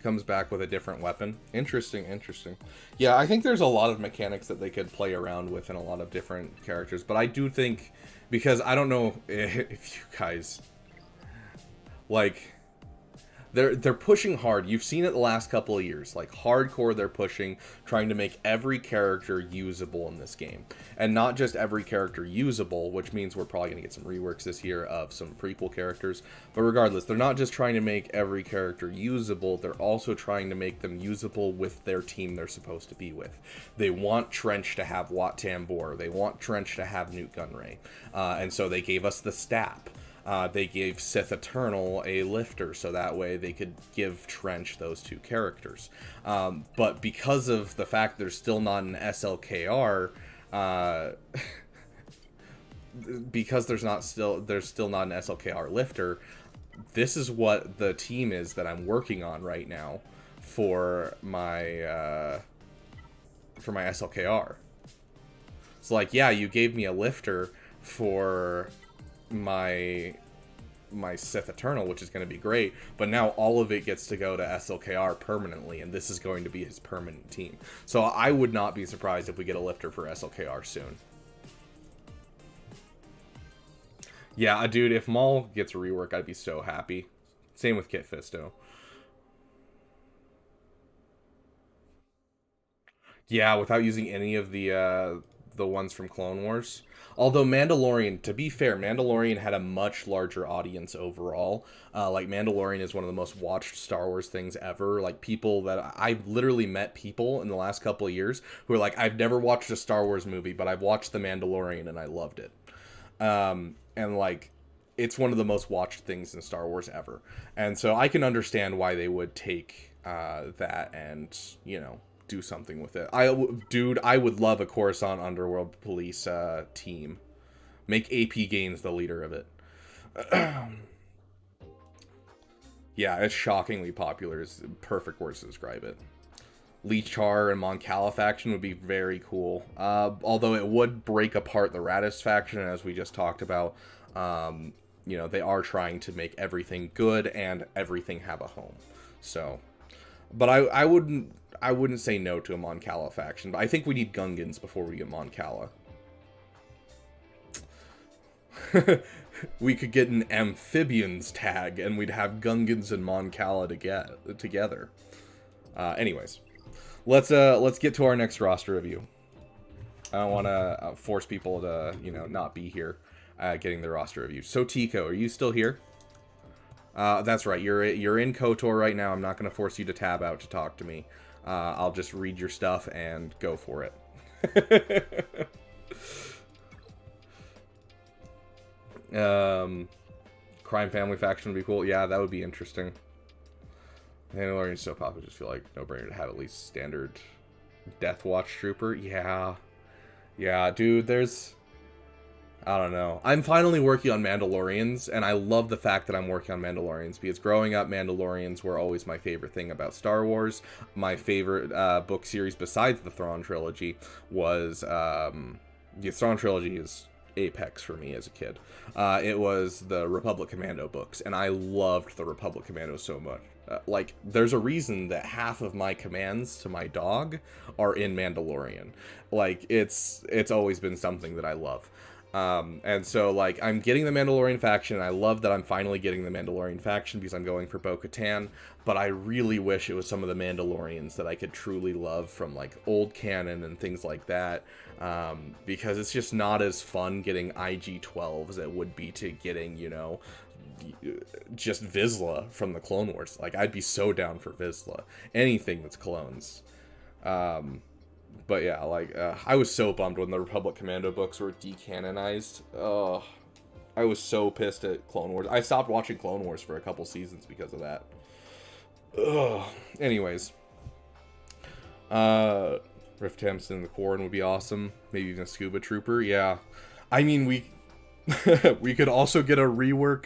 Comes back with a different weapon. Interesting, interesting. Yeah, I think there's a lot of mechanics that they could play around with in a lot of different characters, but I do think, because I don't know if you guys, like, they're pushing hard. You've seen it the last couple of years. Like, hardcore, they're pushing, trying to make every character usable in this game. And not just every character usable, which means we're probably going to get some reworks this year of some prequel characters. But regardless, they're not just trying to make every character usable, they're also trying to make them usable with their team they're supposed to be with. They want Trench to have Wat Tambor. They want Trench to have Nute Gunray. And so they gave us the Stap. They gave Sith Eternal a lifter, so that way they could give Trench those 2 characters. But because of the fact there's still not an SLKR, because there's still not an SLKR lifter, this is what the team is that I'm working on right now for my SLKR. It's like, yeah, you gave me a lifter for my Sith Eternal, which is going to be great, but now all of it gets to go to SLKR permanently, and this is going to be his permanent team. So I would not be surprised if we get a lifter for SLKR soon. Yeah, dude, if Maul gets a rework, I'd be so happy. Same with Kit Fisto. Yeah, without using any of the ones from Clone Wars. Although Mandalorian, to be fair, Mandalorian had a much larger audience overall. Like Mandalorian is one of the most watched Star Wars things ever. Like people that I've literally met people in the last couple of years who are like, I've never watched a Star Wars movie, but I've watched The Mandalorian and I loved it. And like, it's one of the most watched things in Star Wars ever. And so I can understand why they would take that and do something with it. Dude, I would love a Coruscant Underworld Police team. Make AP Gaines the leader of it. Yeah, it's shockingly popular. Is perfect words to describe it. Lee Char and Mon Cala faction would be very cool. Although it would break apart the Radis faction, as we just talked about. They are trying to make everything good and everything have a home. So, but I wouldn't say no to a Mon Cala faction. But I think we need Gungans before we get Mon Cala. We could get an amphibians tag, and we'd have Gungans and Mon Cala together. Anyways. Let's get to our next roster review. I don't want to force people to, not be here getting the roster review. So, Tico, are you still here? That's right. You're in KOTOR right now. I'm not going to force you to tab out to talk to me. I'll just read your stuff and go for it. Crime Family faction would be cool. Yeah, that would be interesting. Mandalorian's so popular, I just feel like no-brainer to have at least standard Death Watch Trooper. Yeah, dude, I don't know. I'm finally working on Mandalorians, and I love the fact that I'm working on Mandalorians, because growing up, Mandalorians were always my favorite thing about Star Wars. My favorite book series besides the Thrawn trilogy was... the Thrawn trilogy is apex for me as a kid. It was the Republic Commando books, and I loved the Republic Commando so much. There's a reason that half of my commands to my dog are in Mandalorian. It's always been something that I love. And so, I'm getting the Mandalorian faction, and I love that I'm finally getting the Mandalorian faction because I'm going for Bo-Katan, but I really wish it was some of the Mandalorians that I could truly love from, old canon and things like that, because it's just not as fun getting IG-12 as it would be to getting, just Vizsla from the Clone Wars. I'd be so down for Vizsla. Anything that's clones. But yeah, I was so bummed when the Republic Commando books were decanonized. Oh, I was so pissed at Clone Wars. I stopped watching Clone Wars for a couple seasons because of that. Ugh. Anyways. Riff Tamsin in the Quarren would be awesome. Maybe even a Scuba Trooper. Yeah. I mean, we could also get a rework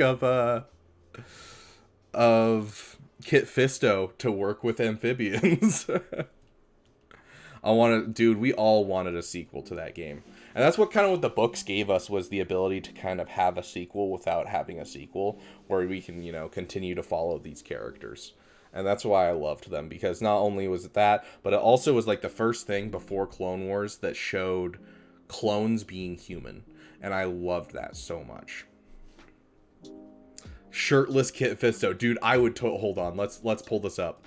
of Kit Fisto to work with amphibians. Dude, we all wanted a sequel to that game. And that's what what the books gave us, was the ability to kind of have a sequel without having a sequel, where we can, continue to follow these characters. And that's why I loved them, because not only was it that, but it also was the first thing before Clone Wars that showed clones being human. And I loved that so much. Shirtless Kit Fisto. Dude, I would hold on. Let's pull this up.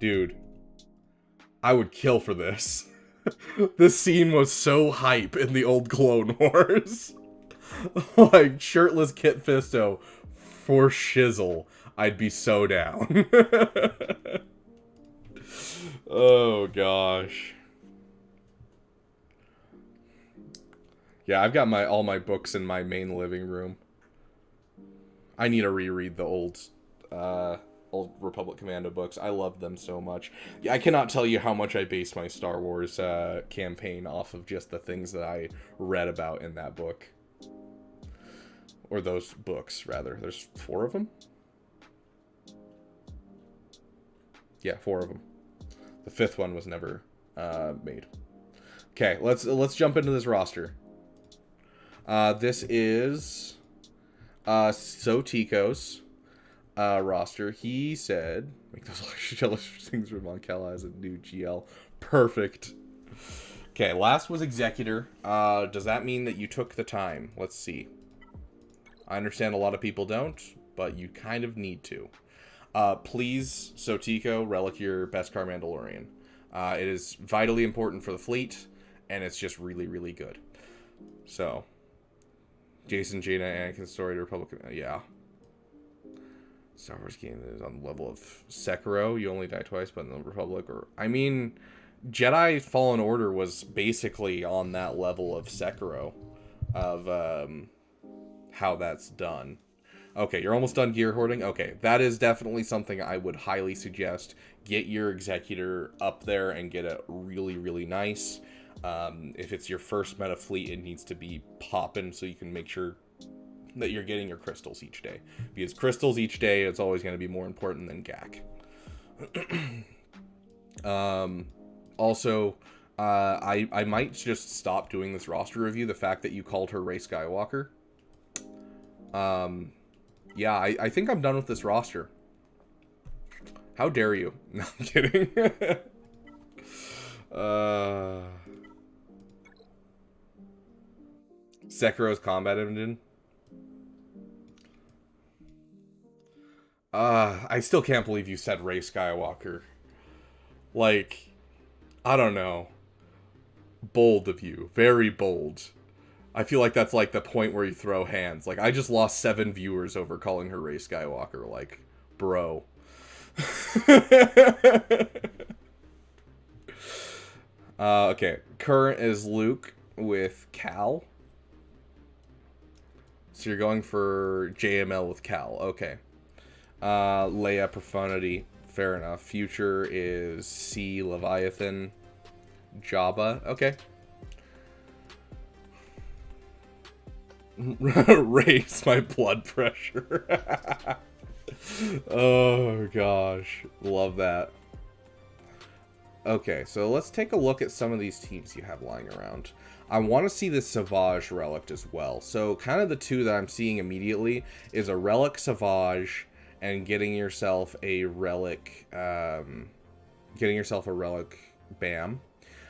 Dude, I would kill for this. This scene was so hype in the old Clone Wars. Shirtless Kit Fisto for shizzle. I'd be so down. Oh, gosh. Yeah, I've got all my books in my main living room. I need to reread the old Republic Commando books. I love them so much. I cannot tell you how much I base my Star Wars campaign off of just the things that I read about in that book. Or those books, rather. There's 4 of them? Yeah, 4 of them. The 5th one was never made. Okay, let's jump into this roster. This is Sotico's roster. He said, make those jealous things for Mon Cala as a new GL. Perfect. Okay, last was Executor. Does that mean that you took the time? Let's see. I understand a lot of people don't, but you kind of need to. Please, Sotiko, relic your Beskar Mandalorian. It is vitally important for the fleet, and it's just really, really good. So, Jason, Jaina, Anakin, story to Republic. Yeah. Star Wars game is on the level of Sekiro. You only die twice, but in the Republic, or I mean, Jedi Fallen Order was basically on that level of Sekiro, of how that's done. Okay, you're almost done gear hoarding. Okay, that is definitely something I would highly suggest. Get your Executor up there and get it really, really nice. If it's your first meta fleet, it needs to be popping so you can make sure that you're getting your crystals each day. Because crystals each day, it's always going to be more important than GAC. Also, I might just stop doing this roster review. The fact that you called her Rey Skywalker. Yeah, I think I'm done with this roster. How dare you? No, I'm kidding. Sekiro's combat engine. I still can't believe you said Rey Skywalker. Like, I don't know. Bold of you. Very bold. I feel like that's like the point where you throw hands. Like, I just lost 7 viewers over calling her Rey Skywalker. Like, bro. Okay. Current is Luke with Cal. So you're going for JML with Cal. Okay. Leia Profundity. Fair enough. Future is C Leviathan. Jabba. Okay. Raise my blood pressure. Oh gosh, love that. Okay, so let's take a look at some of these teams you have lying around. I want to see the Savage relic as well. So kind of the two that I'm seeing immediately is a relic Savage and getting yourself a relic BAM.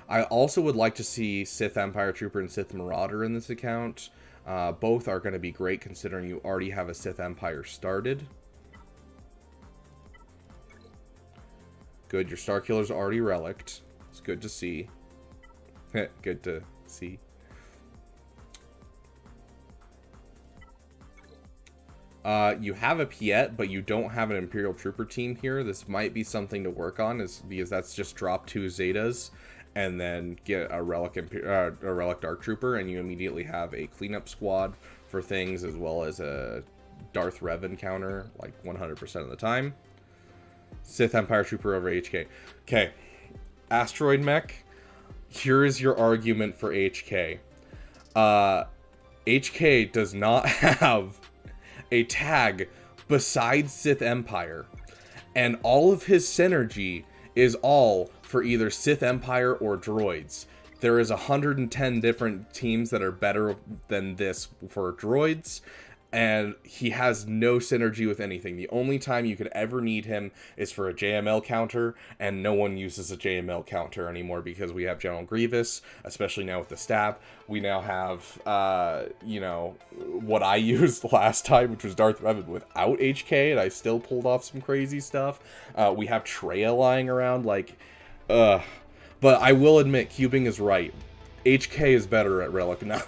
I also would like to see Sith Empire Trooper and Sith Marauder in this account. Both are going to be great considering you already have a Sith Empire started. Good, your Starkiller's already relicked. It's good to see. Good to see. You have a Piet, but you don't have an Imperial Trooper team here. This might be something to work on, because that's just drop 2 Zetas and then get a relic Dark Trooper, and you immediately have a cleanup squad for things, as well as a Darth Rev encounter, like 100% of the time. Sith Empire Trooper over HK. Okay, Asteroid Mech. Here is your argument for HK. HK does not have a tag besides Sith Empire, and all of his synergy is all for either Sith Empire or droids. There is 110 different teams that are better than this for droids, and he has no synergy with anything. The only time you could ever need him is for a JML counter, and no one uses a JML counter anymore because we have General Grievous, especially now with the stab. We now have, you know, what I used last time, which was Darth Revan without HK, and I still pulled off some crazy stuff. We have Traya lying around, like, but I will admit, Cubing is right. HK is better at Relic 9.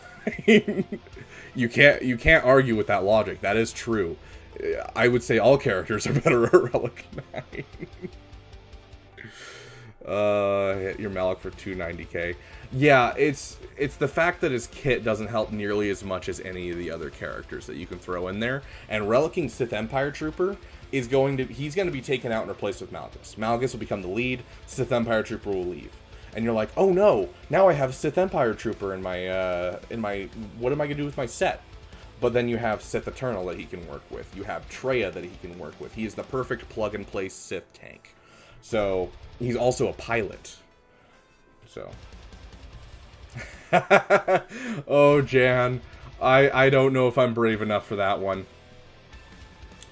You can't argue with that logic. That is true. I would say all characters are better at Relic 9. Hit your Malak for 290k. Yeah, it's the fact that his kit doesn't help nearly as much as any of the other characters that you can throw in there. And Relicking Sith Empire Trooper is he's going to be taken out and replaced with Malgus. Malgus will become the lead. Sith Empire Trooper will leave. And you're like, oh no, now I have a Sith Empire Trooper in my, what am I going to do with my set? But then you have Sith Eternal that he can work with. You have Traya that he can work with. He is the perfect plug-and-play Sith tank. So, he's also a pilot. So. Oh, Jan. I don't know if I'm brave enough for that one.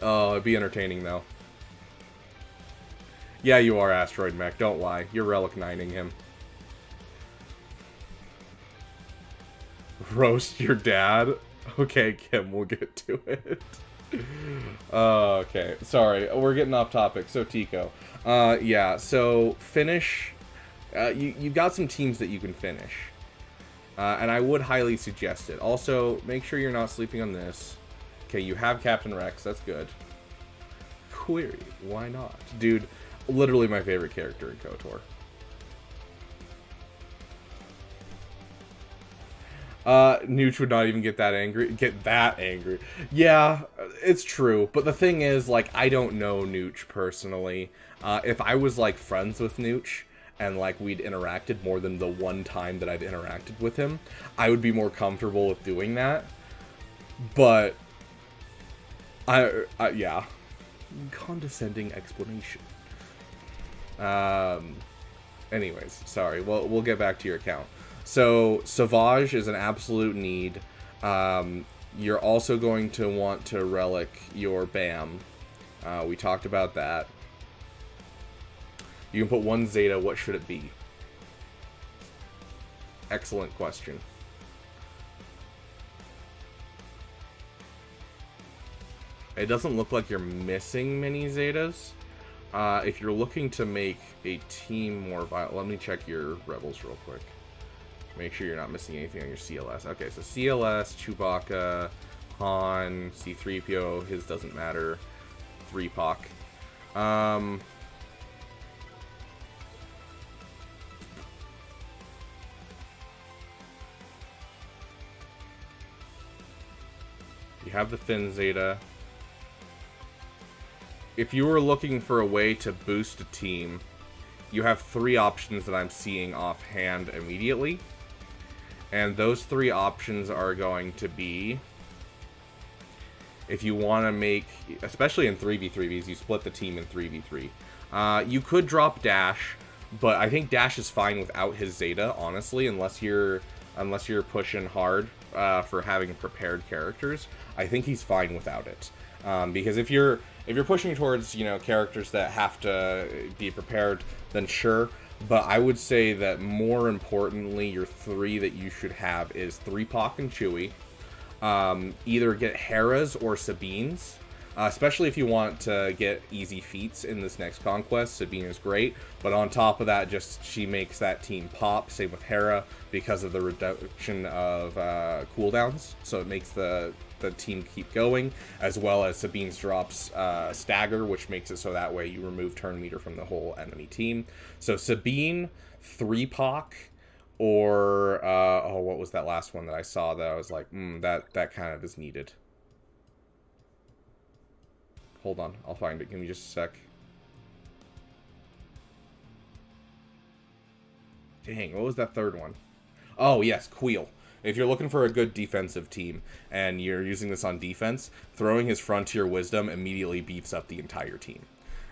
Oh, it'd be entertaining, though. Yeah, you are Asteroid Mech. Don't lie. You're Relic 9ing him. Roast your dad? Okay, Kim, we'll get to it. Okay, sorry, we're getting off topic. So, Tico. Yeah, so finish. You got some teams that you can finish. And I would highly suggest it. Also, make sure you're not sleeping on this. Okay, you have Captain Rex. That's good. Query. Why not? Dude, literally my favorite character in KOTOR. Nooch would not even get that angry. Yeah, it's true. But the thing is, like, I don't know Nooch personally. If I was, like, friends with Nooch, and, like, we'd interacted more than the one time that I've interacted with him, I would be more comfortable with doing that. But, yeah. Condescending explanation. Anyways, sorry. Well, we'll get back to your account. So, Savage is an absolute need. You're also going to want to relic your BAM. We talked about that. You can put one Zeta. What should it be? Excellent question. It doesn't look like you're missing many Zetas. If you're looking to make a team more violent, let me check your Rebels real quick. Make sure you're not missing anything on your CLS. Okay, so CLS, Chewbacca, Han, C-3PO, his doesn't matter, 3POC. You have the Finn Zeta. If you were looking for a way to boost a team, you have three options that I'm seeing offhand immediately. And those three options are going to be, if you want to make, especially in 3v3vs, you split the team in 3v3. You could drop Dash, but I think Dash is fine without his Zeta, honestly, unless you're pushing hard for having prepared characters. I think he's fine without it. Because if you're pushing towards, you know, characters that have to be prepared, then sure. But I would say that more importantly, your three that you should have is 3POC and Chewie. Either get Hera's or Sabine's. Especially if you want to get easy feats in this next conquest. Sabine is great. But on top of that, just she makes that team pop. Same with Hera because of the reduction of cooldowns. So it makes the team keep going, as well as Sabine's drops stagger, which makes it so that way you remove turn meter from the whole enemy team. So Sabine, 3POC, or what was that last one that I saw that I was like, that kind of is needed. Hold on, I'll find it. Give me just a sec. Dang, what was that third one? Oh yes, Queel. If you're looking for a good defensive team and you're using this on defense, throwing his Frontier Wisdom immediately beefs up the entire team.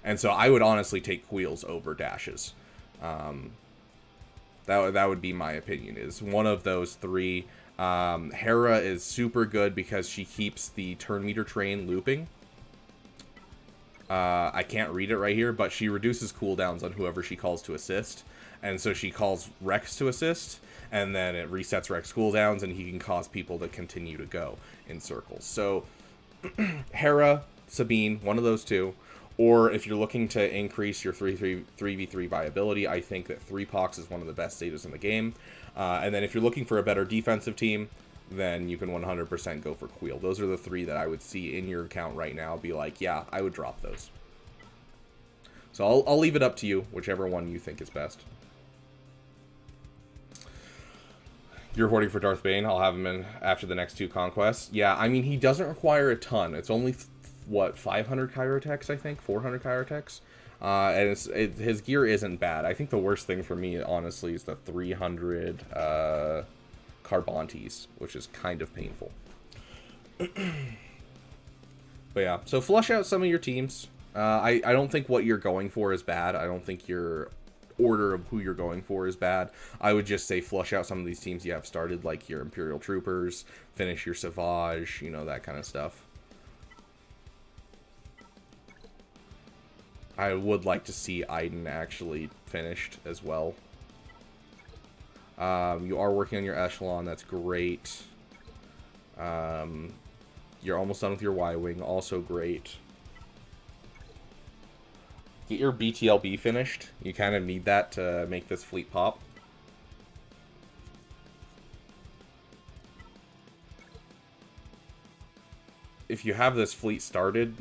And so I would honestly take Queels over Dashes. That would be my opinion, is one of those three. Hera is super good because she keeps the turn meter train looping. I can't read it right here, but she reduces cooldowns on whoever she calls to assist. And so she calls Rex to assist, and then it resets Rex cooldowns, and he can cause people to continue to go in circles. So, Hera, Sabine, one of those two. Or if you're looking to increase your 3v3 viability, I think that 3POX is one of the best Zetas in the game. And then if you're looking for a better defensive team, then you can 100% go for Queel. Those are the three that I would see in your account right now. Be like, yeah, I would drop those. So I'll leave it up to you, whichever one you think is best. You're hoarding for Darth Bane. I'll have him in after the next two conquests. Yeah, I mean, he doesn't require a ton. It's only, what, 500 Kyrotechs, I think? 400 Kyrotechs? And his gear isn't bad. I think the worst thing for me, honestly, is the 300 Carbantes, which is kind of painful. But yeah, so flush out some of your teams. I don't think what you're going for is bad. I don't think your order of who you're going for is bad. I would just say flush out some of these teams you have started, like your Imperial Troopers, finish your Savage, you know, that kind of stuff. I would like to see Iden actually finished as well. You are working on your echelon. That's great. You're almost done with your Y-Wing. Also great. Get your BTLB finished. You kind of need that to make this fleet pop. If you have this fleet started,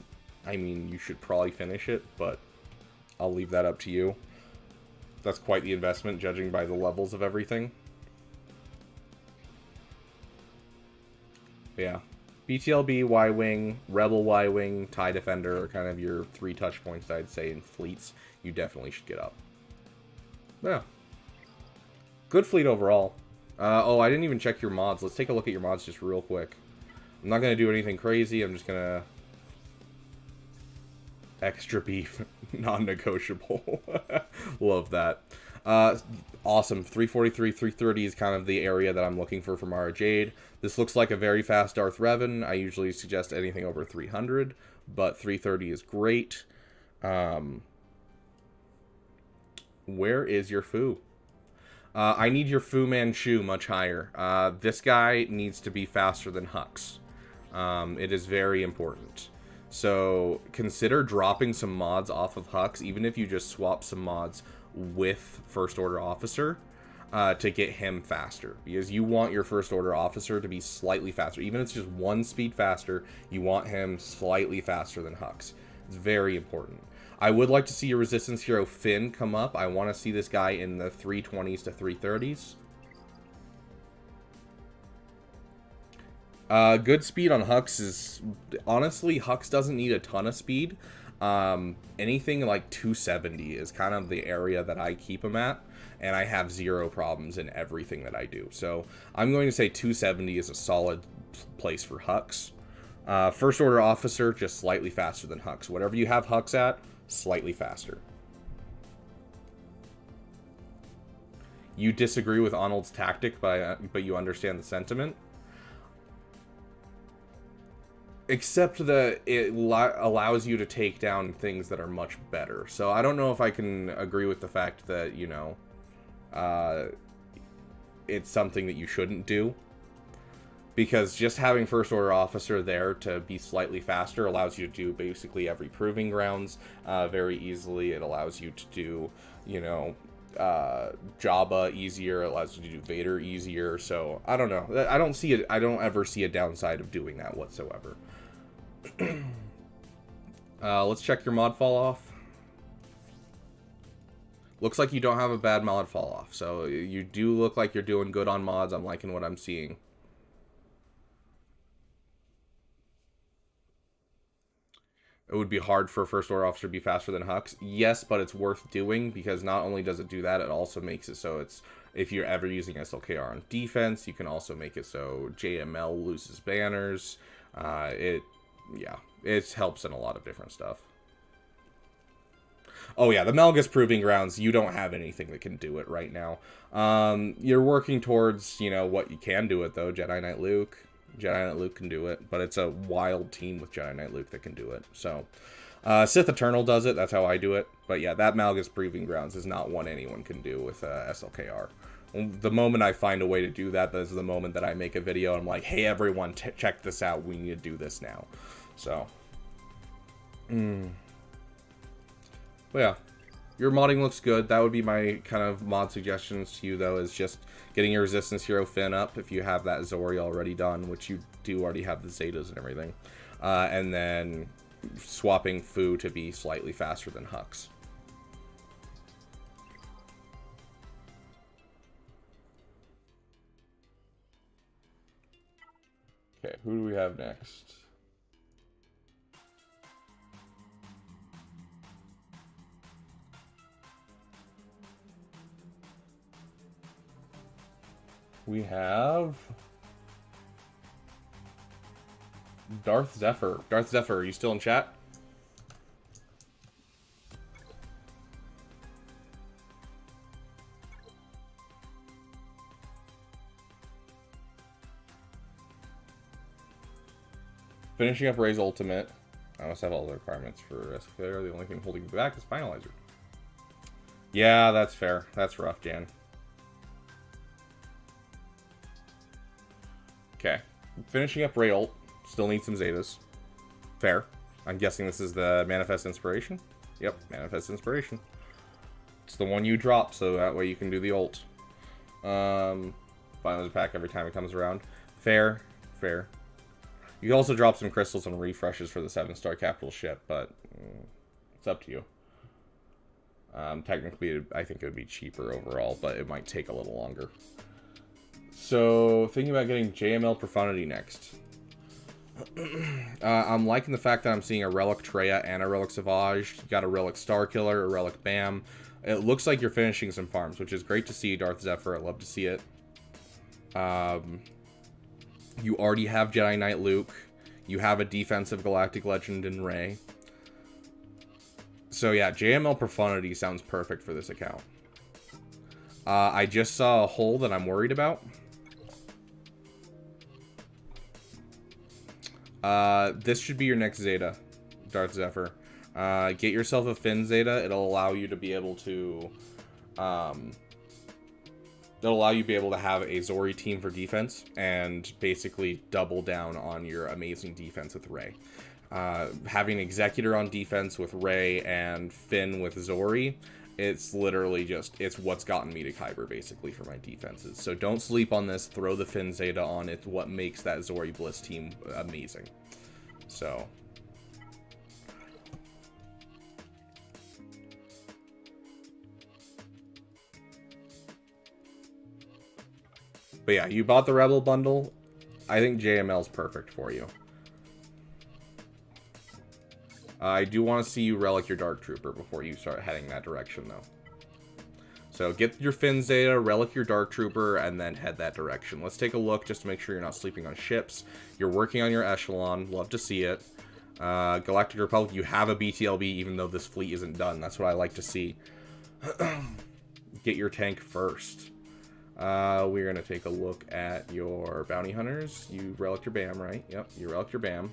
I mean, you should probably finish it, but I'll leave that up to you. That's quite the investment, judging by the levels of everything. But yeah. BTLB, Y-Wing, Rebel Y-Wing, TIE Defender are kind of your 3 touch points, I'd say, in fleets. You definitely should get up. Yeah. Good fleet overall. Oh, I didn't even check your mods. Let's take a look at your mods just real quick. I'm not going to do anything crazy. I'm just going to... Extra beef. Non-negotiable. Love that. Awesome. 343, 330 is kind of the area that I'm looking for from Mara Jade. This looks like a very fast Darth Revan. I usually suggest anything over 300, but 330 is great. Where is your Fu? I need your Fu Manchu much higher. This guy needs to be faster than Hux. It is very important. So consider dropping some mods off of Hux, even if you just swap some mods with First Order Officer to get him faster. Because you want your First Order Officer to be slightly faster. Even if it's just 1 speed faster, you want him slightly faster than Hux. It's very important. I would like to see your Resistance Hero Finn come up. I want to see this guy in the 320s to 330s. Good speed on Hux is... Honestly, Hux doesn't need a ton of speed. Anything like 270 is kind of the area that I keep him at. And I have 0 problems in everything that I do. So I'm going to say 270 is a solid place for Hux. First Order Officer, just slightly faster than Hux. Whatever you have Hux at, slightly faster. You disagree with Arnold's tactic, but you understand the sentiment. Except that it allows you to take down things that are much better. So I don't know if I can agree with the fact that, you know, it's something that you shouldn't do. Because just having First Order Officer there to be slightly faster allows you to do basically every Proving Grounds very easily. It allows you to do, you know, Jabba easier. It allows you to do Vader easier. So I don't know. I don't see it. I don't ever see a downside of doing that whatsoever. Let's check your mod fall off. Looks like you don't have a bad mod fall off. So you do look like you're doing good on mods. I'm liking what I'm seeing. It would be hard for a First Order Officer to be faster than Hux. Yes, but it's worth doing because not only does it do that, it also makes it so it's, if you're ever using SLKR on defense, you can also make it so JML loses banners. It helps in a lot of different stuff. Oh yeah, the Malgus Proving Grounds, you don't have anything that can do it right now. You're working towards, you know, what you can do it though. Jedi Knight Luke. Jedi Knight Luke can do it, but it's a wild team with Jedi Knight Luke that can do it. So, Sith Eternal does it. That's how I do it. But yeah, that Malgus Proving Grounds is not one anyone can do with SLKR. The moment I find a way to do that, that's the moment that I make a video and I'm like, hey everyone, check this out. We need to do this now. So, but yeah, your modding looks good. That would be my kind of mod suggestions to you though, is just getting your Resistance Hero Finn up if you have that Zori already done, which you do already have the Zetas and everything. And then swapping Fu to be slightly faster than Hux. Okay, who do we have next? We have Darth Zephyr. Darth Zephyr, are you still in chat? Finishing up Ray's Ultimate. I must have all the requirements for SFR. The only thing holding me back is Finalizer. Yeah, that's fair. That's rough, Jan. Okay. Finishing up Ray ult. Still need some Zetas. Fair. I'm guessing this is the Manifest Inspiration? Yep, Manifest Inspiration. It's the one you drop, so that way you can do the ult. Finally a pack every time it comes around. Fair. Fair. You can also drop some crystals and refreshes for the 7-star capital ship, but it's up to you. Technically, I think it would be cheaper overall, but it might take a little longer. So, thinking about getting JML Profundity next. I'm liking the fact that I'm seeing a Relic Treya and a Relic Savage. You got a Relic Starkiller, a Relic Bam. It looks like you're finishing some farms, which is great to see, Darth Zephyr. I love to see it. You already have Jedi Knight Luke. You have a defensive Galactic Legend in Rey. So yeah, JML Profundity sounds perfect for this account. I just saw a hole that I'm worried about. This should be your next Zeta, Darth Zephyr. Get yourself a Finn Zeta. It'll allow you to be able to, have a Zori team for defense and basically double down on your amazing defense with Rey. Having Executor on defense with Rey and Finn with Zori, it's literally it's what's gotten me to Kyber, basically, for my defenses. So don't sleep on this. Throw the Finn Zeta on. It's what makes that Zori Bliss team amazing. So... But yeah, you bought the Rebel bundle. I think JML's perfect for you. I do want to see you relic your Dark Trooper before you start heading that direction, though. So get your Finn Zeta, relic your Dark Trooper, and then head that direction. Let's take a look just to make sure you're not sleeping on ships. You're working on your Echelon. Love to see it. Galactic Republic, you have a BTLB even though this fleet isn't done. That's what I like to see. Get your tank first. We're going to take a look at your Bounty Hunters. You relic your BAM, right? Yep, you relic your BAM.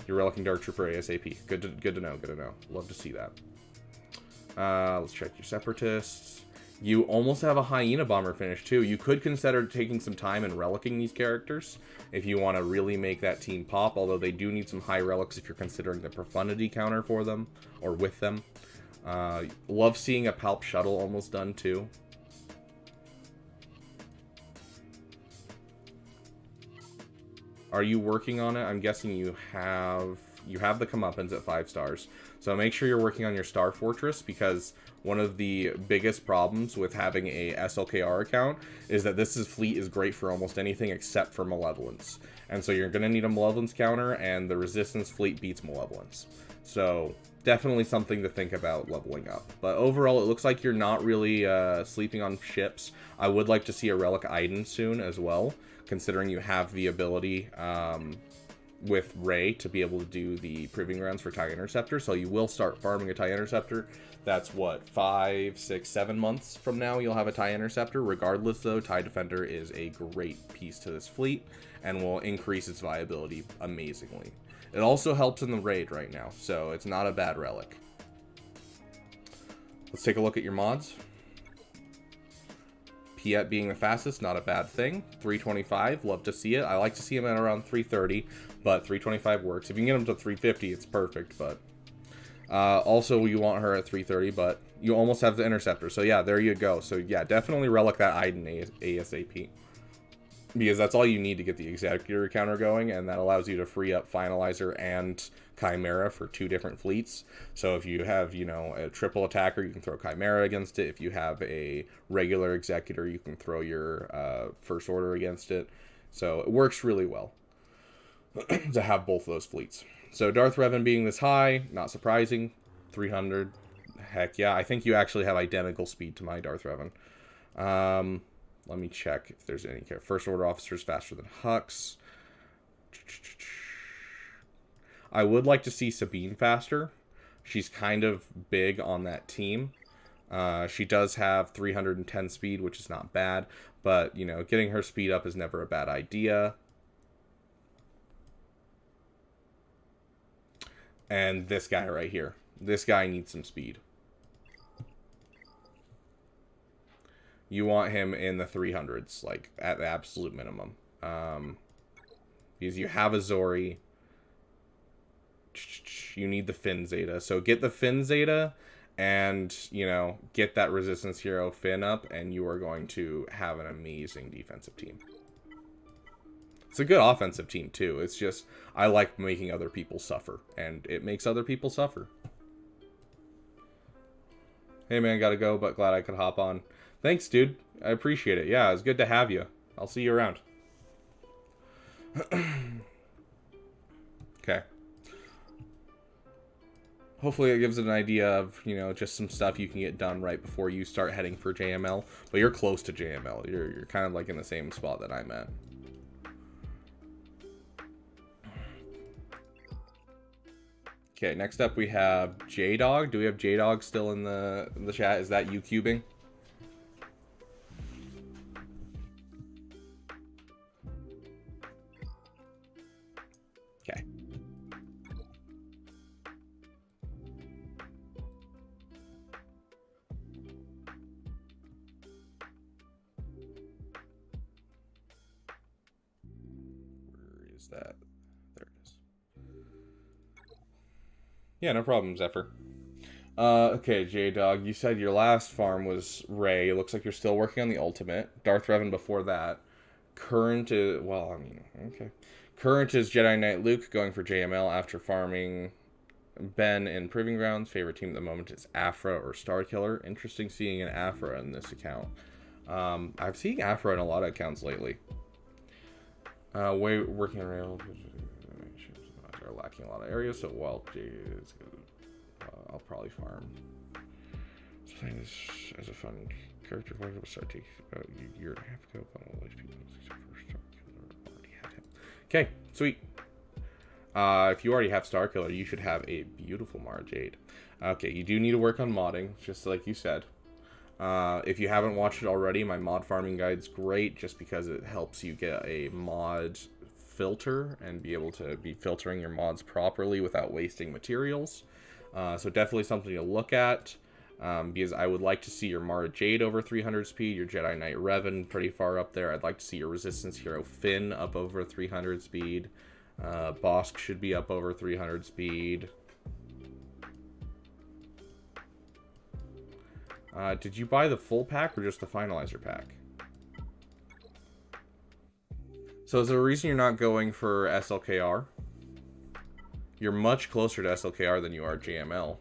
You're relicking Dark Trooper ASAP. Good to know, good to know. Love to see that. Let's check your Separatists. You almost have a Hyena Bomber finish, too. You could consider taking some time and relicking these characters if you want to really make that team pop, although they do need some high relics if you're considering the Profundity counter for them, or with them. Love seeing a Palp Shuttle almost done, too. Are you working on it? I'm guessing you have the comeuppance at 5 stars. So make sure you're working on your Star Fortress, because one of the biggest problems with having a SLKR account is that this fleet is great for almost anything except for Malevolence. And so you're going to need a Malevolence counter, and the Resistance fleet beats Malevolence. So definitely something to think about leveling up. But overall, it looks like you're not really sleeping on ships. I would like to see a Relic Iden soon as well, considering you have the ability with Rey to be able to do the Proving Grounds for TIE Interceptor. So you will start farming a TIE Interceptor. That's what, 5, 6, 7 months from now you'll have a TIE Interceptor. Regardless though, TIE Defender is a great piece to this fleet and will increase its viability amazingly. It also helps in the raid right now, so it's not a bad relic. Let's take a look at your mods. Piet being the fastest, not a bad thing. 325, love to see it. I like to see him at around 330, but 325 works. If you can get him to 350, it's perfect, but... also, you want her at 330, but you almost have the Interceptor. So yeah, there you go. So yeah, definitely relic that Iden ASAP. Because that's all you need to get the Executor counter going, and that allows you to free up Finalizer and Chimera for 2 different fleets. So if you have, you know, a triple attacker, you can throw Chimera against it. If you have a regular Executor, you can throw your First Order against it. So it works really well to have both those fleets. So Darth Revan being this high, not surprising. 300, heck yeah. I think you actually have identical speed to my Darth Revan. Let me check if there's any care. First Order officers faster than Hux. I would like to see Sabine faster. She's kind of big on that team. She does have 310 speed, which is not bad. But, you know, getting her speed up is never a bad idea. And this guy right here. This guy needs some speed. You want him in the 300s, like, at the absolute minimum. because you have a Zori. You need the Finn Zeta. So get the Finn Zeta and, you know, get that Resistance Hero Finn up, and you are going to have an amazing defensive team. It's a good offensive team, too. It's just, I like making other people suffer, and it makes other people suffer. Hey, man, gotta go, but glad I could hop on. Thanks, dude. I appreciate it. Yeah, it's good to have you. I'll see you around. Okay. Hopefully it gives it an idea of, you know, just some stuff you can get done right before you start heading for JML. But you're close to JML. You're kind of like in the same spot that I'm at. Okay, next up we have J-Dog. Do we have J-Dog still in the chat? Is that you cubing? Okay. Where is that? There it is. Yeah, no problem, Zephyr. Okay, J-Dog, you said your last farm was Rey. It looks like you're still working on the ultimate. Darth Revan before that. Current is, well, I mean, okay. Current is Jedi Knight Luke going for JML after farming Ben in Proving Grounds. Favorite team at the moment is Afra or Starkiller. Interesting seeing an Afra in this account. I've seen Afra in a lot of accounts lately. Working around are lacking a lot of areas, so while Jay is I'll probably farm. Playing this as a fun character, why did it start taking about a year and a half ago? But all these people already had him. Okay, sweet. If you already have Starkiller, you should have a beautiful Mara Jade. Okay, you do need to work on modding, just like you said. If you haven't watched it already, my mod farming guide's great, just because it helps you get a mod filter and be able to be filtering your mods properly without wasting materials. So definitely something to look at, because I would like to see your Mara Jade over 300 speed, your Jedi Knight Revan pretty far up there. I'd like to see your Resistance Hero Finn up over 300 speed. Bossk should be up over 300 speed. Did you buy the full pack or just the finalizer pack? So is there a reason you're not going for SLKR? You're much closer to SLKR than you are JML.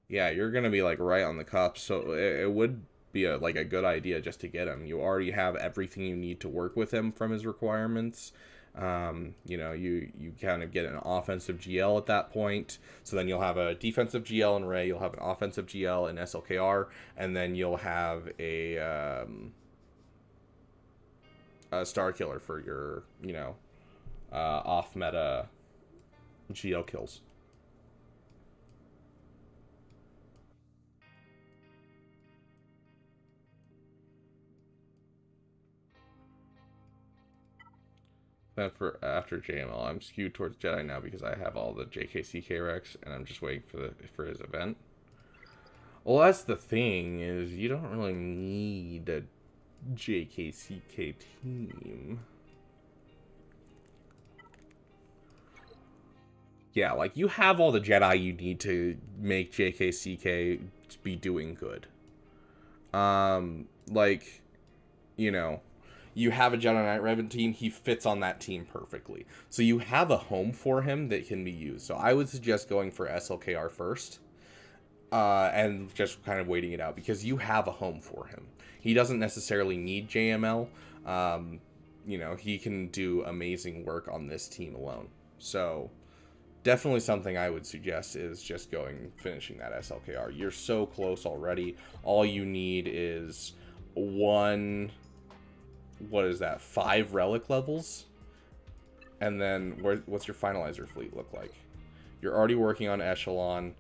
Yeah, you're going to be like right on the cusp, so it would be a good idea just to get him. You already have everything you need to work with him from his requirements. You know, you kind of get an offensive GL at that point, so then you'll have a defensive GL in Rey, you'll have an offensive GL in SLKR, and then you'll have a Starkiller for your, you know, off meta GL kills. Then for after JML, I'm skewed towards Jedi now because I have all the JKCK Rex, and I'm just waiting for his event. Well, that's the thing, is you don't really need a JKCK team. Yeah, like, you have all the Jedi you need to make JKCK be doing good. Like, you know, you have a Jedi Knight Revan team, he fits on that team perfectly. So you have a home for him that can be used. So I would suggest going for SLKR first. And just kind of waiting it out, because you have a home for him. He doesn't necessarily need JML. You know, he can do amazing work on this team alone. So definitely something I would suggest is just finishing that SLKR. You're so close already. All you need is one, what is that, 5 relic levels? And then what's your finalizer fleet look like? You're already working on Echelon,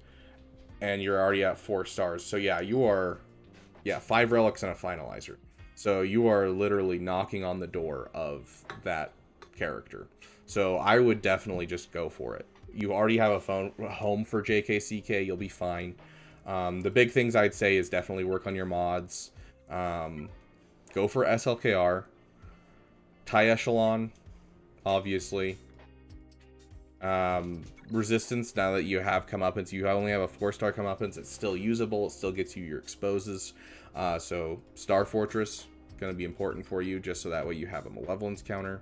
and you're already at 4 stars. So yeah, you are, 5 relics and a finalizer. So you are literally knocking on the door of that character. So I would definitely just go for it. You already have a home for JKCK, you'll be fine. The big things I'd say is definitely work on your mods. Go for SLKR. TIE Echelon, obviously. Resistance, now that you have comeuppance, you only have a 4-star comeuppance, it's still usable, it still gets you your exposes. So Star Fortress, going to be important for you, just so that way you have a malevolence counter.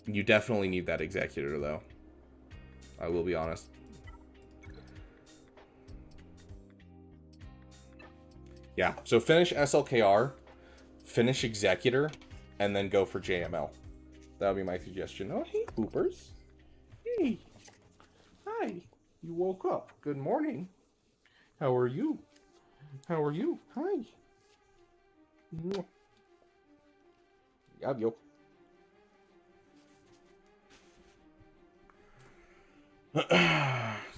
You definitely need that Executor, though. I will be honest. Yeah, so finish SLKR, finish Executor, and then go for JML. That would be my suggestion. Oh, hey, Boopers. Hey. Hi. You woke up. Good morning. How are you? How are you? Hi. Yab yo.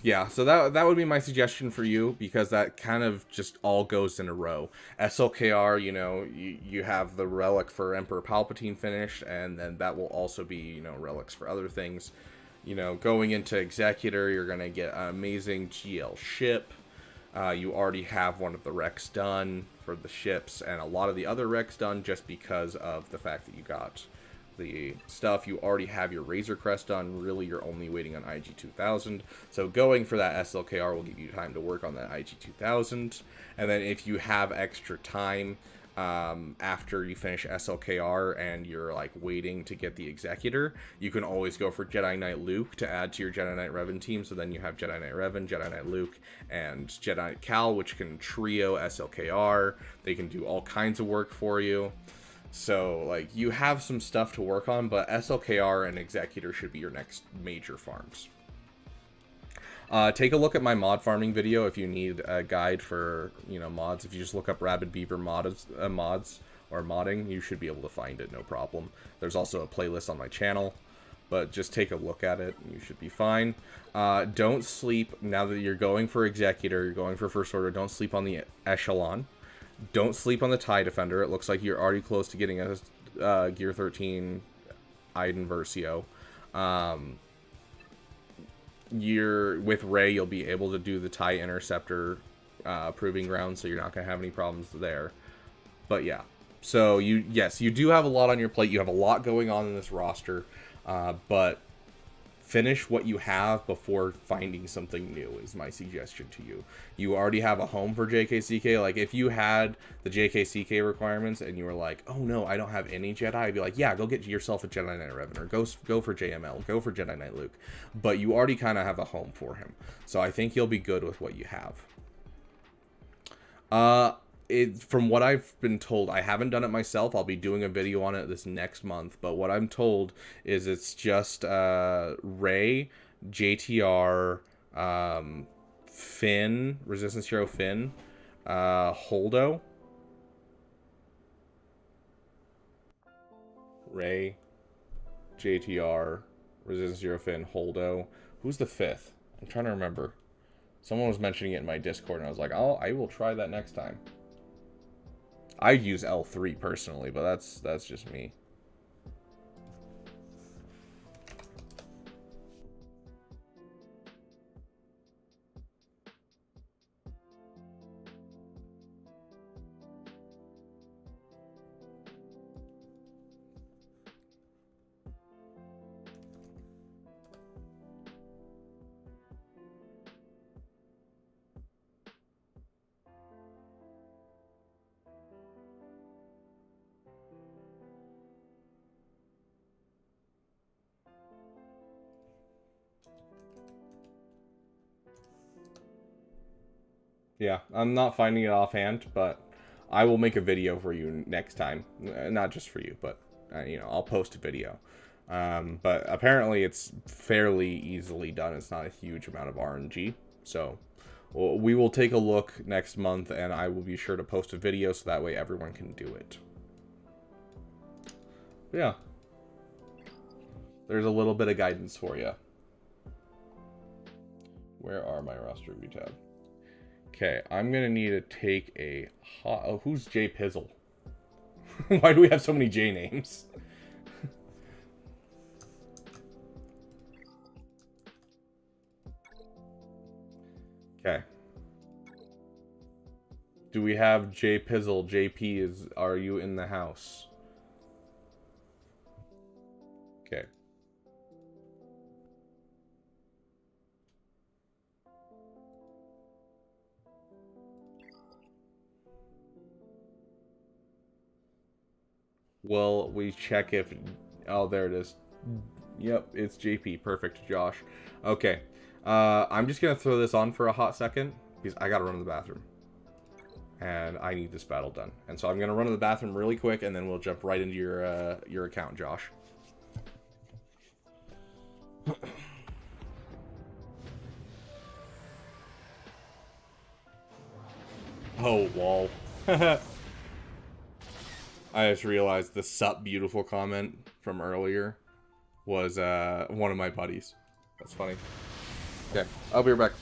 Yeah, so that would be my suggestion for you, because that kind of just all goes in a row. SLKR, you know, you have the relic for Emperor Palpatine finished, and then that will also be, you know, relics for other things. You know, going into Executor, you're going to get an amazing GL ship. You already have one of the Rex done for the ships, and a lot of the other Rex done just because of the fact that you got the stuff. You already have your Razor Crest done. Really, you're only waiting on IG-2000. So going for that SLKR will give you time to work on that IG-2000. And then if you have extra time after you finish SLKR and you're like waiting to get the Executor, you can always go for Jedi Knight Luke to add to your Jedi Knight Revan team. So then you have Jedi Knight Revan, Jedi Knight Luke, and Jedi Knight Cal, which can trio SLKR. They can do all kinds of work for you. So, like, you have some stuff to work on, but SLKR and Executor should be your next major farms. Take a look at my mod farming video if you need a guide for, you know, mods. If you just look up Rabid Beaver mods or modding, you should be able to find it, no problem. There's also a playlist on my channel, but just take a look at it, and you should be fine. Don't sleep, now that you're going for Executor, you're going for First Order, don't sleep on the Echelon. Don't sleep on the TIE Defender. It looks like you're already close to getting a Gear 13 Iden Versio. With Rey, you'll be able to do the TIE Interceptor proving ground, so you're not going to have any problems there. But yeah, so you do have a lot on your plate. You have a lot going on in this roster, but finish what you have before finding something new is my suggestion to you. You already have a home for JKCK. Like, if you had the JKCK requirements and you were like, oh no, I don't have any Jedi, I'd be like, yeah, go get yourself a Jedi Knight Revan, or go for JML, go for Jedi Knight Luke. But you already kind of have a home for him. So I think you'll be good with what you have. From what I've been told, I haven't done it myself. I'll be doing a video on it this next month. But what I'm told is it's just Rey, JTR, Finn, Resistance Hero Finn, Holdo, Rey, JTR, Resistance Hero Finn, Holdo. Who's the fifth? I'm trying to remember. Someone was mentioning it in my Discord, and I was like, I will try that next time. I use L3 personally, but that's just me. Yeah, I'm not finding it offhand, but I will make a video for you next time. Not just for you, but, you know, I'll post a video. But apparently it's fairly easily done. It's not a huge amount of RNG. So we will take a look next month, and I will be sure to post a video so that way everyone can do it. But yeah. There's a little bit of guidance for you. Where are my roster review tab? Okay, I'm gonna need to take a hot... Oh, who's J Pizzle? Why do we have so many J names? Okay. Do we have J Pizzle? JP is. Are you in the house? Okay. Well, we check if... Oh, there it is. Yep, it's JP. Perfect, Josh. Okay. I'm just going to throw this on for a hot second, because I got to run to the bathroom. And I need this battle done. And so I'm going to run to the bathroom really quick, and then we'll jump right into your account, Josh. Oh, wall. I just realized the sup beautiful comment from earlier was one of my buddies. That's funny. Okay, I'll be right back.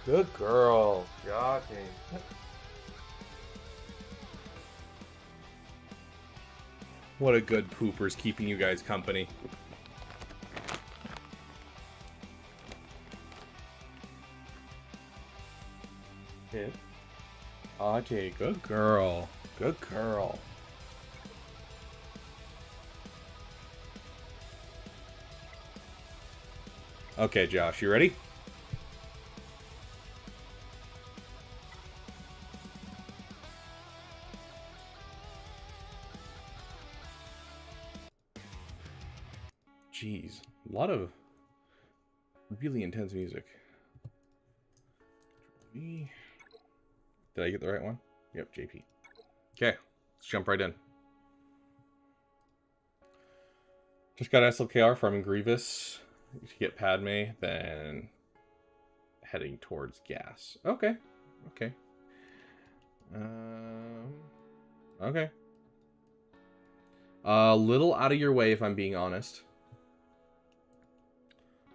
Good girl, Jockey. What a good pooper's keeping you guys company. Hit. Auntie, good girl. Good girl. Okay, Josh, you ready? Jeez, a lot of really intense music. Did I get the right one? Yep, JP. Okay, let's jump right in. Just got SLKR farming Grievous to get Padme, then heading towards gas. Okay, okay. Okay. A little out of your way, if I'm being honest.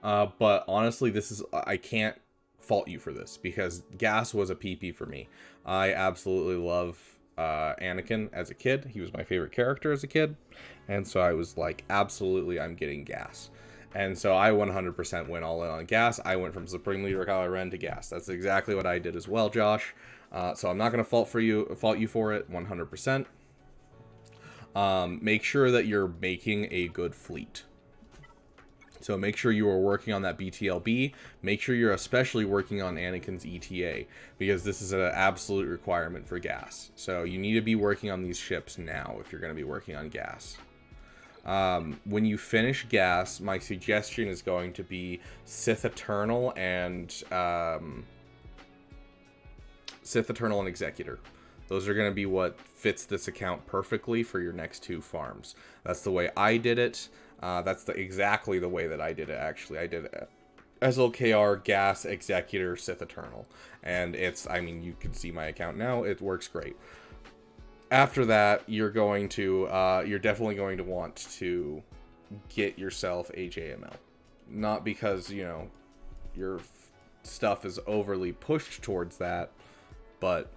But honestly, I can't fault you for this, because gas was a PP for me. I absolutely love Anakin as a kid. He was my favorite character as a kid. And so I was like, absolutely, I'm getting gas. And so I 100% went all in on gas. I went from Supreme Leader Kylo Ren to gas. That's exactly what I did as well, Josh. So I'm not going to fault you for it 100%. Make sure that you're making a good fleet. So make sure you are working on that BTLB. Make sure you're especially working on Anakin's ETA, because this is an absolute requirement for gas. So you need to be working on these ships now if you're going to be working on gas. When you finish gas, my suggestion is going to be Sith Eternal and Executor. Those are going to be what fits this account perfectly for your next two farms. That's the way I did it. That's exactly the way that I did it, actually. I SLKR, Gas, Executor, Sith Eternal. And it's, I mean, you can see my account now. It works great. After that, you're definitely going to want to get yourself a JML. Not because, you know, your stuff is overly pushed towards that, but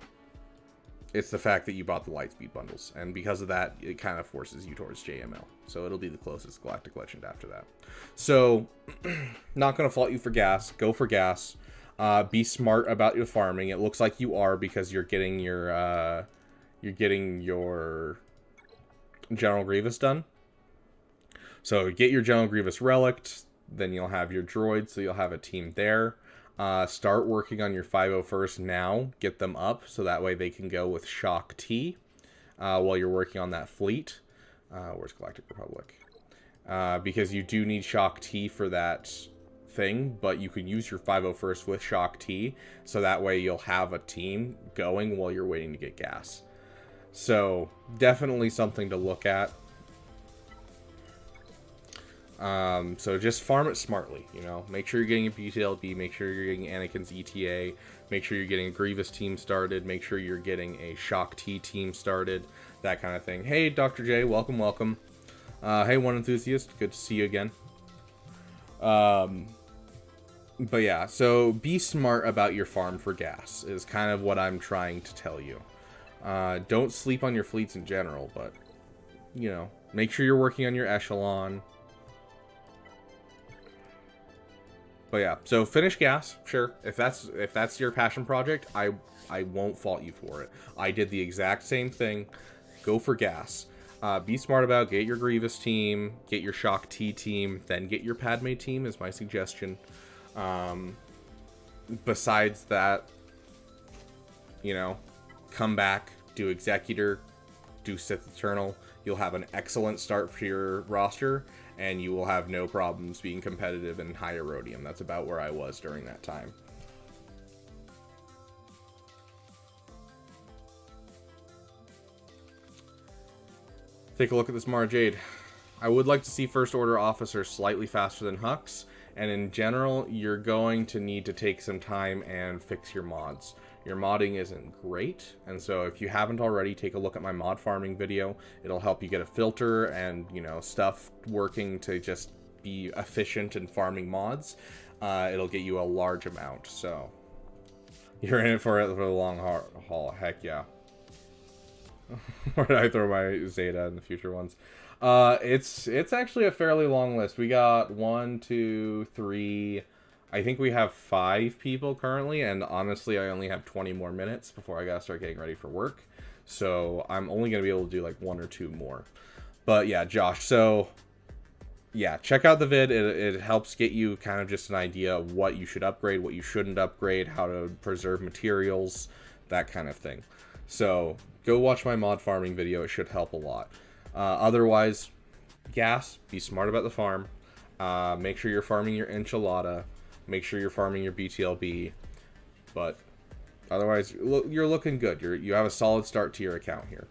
it's the fact that you bought the Lightspeed bundles, and because of that, it kind of forces you towards JML. So it'll be the closest Galactic Legend after that. So, not going to fault you for Gas. Go for Gas. Be smart about your farming. It looks like you are, because you're getting your General Grievous done. So get your General Grievous relic, then you'll have your droid, so you'll have a team there. Start working on your 501st now. Get them up, so that way they can go with Shock T while you're working on that fleet. Where's Galactic Republic? Because you do need Shock T for that thing, but you can use your 501st with Shock T, so that way you'll have a team going while you're waiting to get gas. So, definitely something to look at. So just farm it smartly, you know. Make sure you're getting a BTLB, make sure you're getting Anakin's ETA, make sure you're getting a Grievous team started, make sure you're getting a Shock T team started, that kind of thing. Hey, Dr. J, welcome, welcome. Hey, One Enthusiast, good to see you again. But yeah, so be smart about your farm for gas, is kind of what I'm trying to tell you. Don't sleep on your fleets in general, but, you know, make sure you're working on your echelon. But yeah, so finish gas, sure. If that's your passion project, I won't fault you for it. I did the exact same thing. Go for gas. Be smart about, get your Grievous team, get your Shock T team, then get your Padme team is my suggestion. Besides that, you know, come back, do Executor, do Sith Eternal. You'll have an excellent start for your roster, and you will have no problems being competitive in high Erodium. That's about where I was during that time. Take a look at this Mara Jade. I would like to see First Order officers slightly faster than Hux, and in general, you're going to need to take some time and fix your mods. Your modding isn't great, and so if you haven't already, take a look at my mod farming video. It'll help you get a filter and, you know, stuff working to just be efficient in farming mods. It'll get you a large amount, so you're in it for the long haul. Heck yeah. Where did I throw my Zeta in the future ones? It's actually a fairly long list. We got 1, 2, 3... I think we have 5 people currently, and honestly, I only have 20 more minutes before I gotta start getting ready for work. So I'm only gonna be able to do like 1 or 2 more. But yeah, Josh, so yeah, check out the vid. It helps get you kind of just an idea of what you should upgrade, what you shouldn't upgrade, how to preserve materials, that kind of thing. So go watch my mod farming video. It should help a lot. Otherwise, gas, be smart about the farm. Make sure you're farming your enchilada. Make sure you're farming your BTLB, but otherwise, you're looking good. You have a solid start to your account here.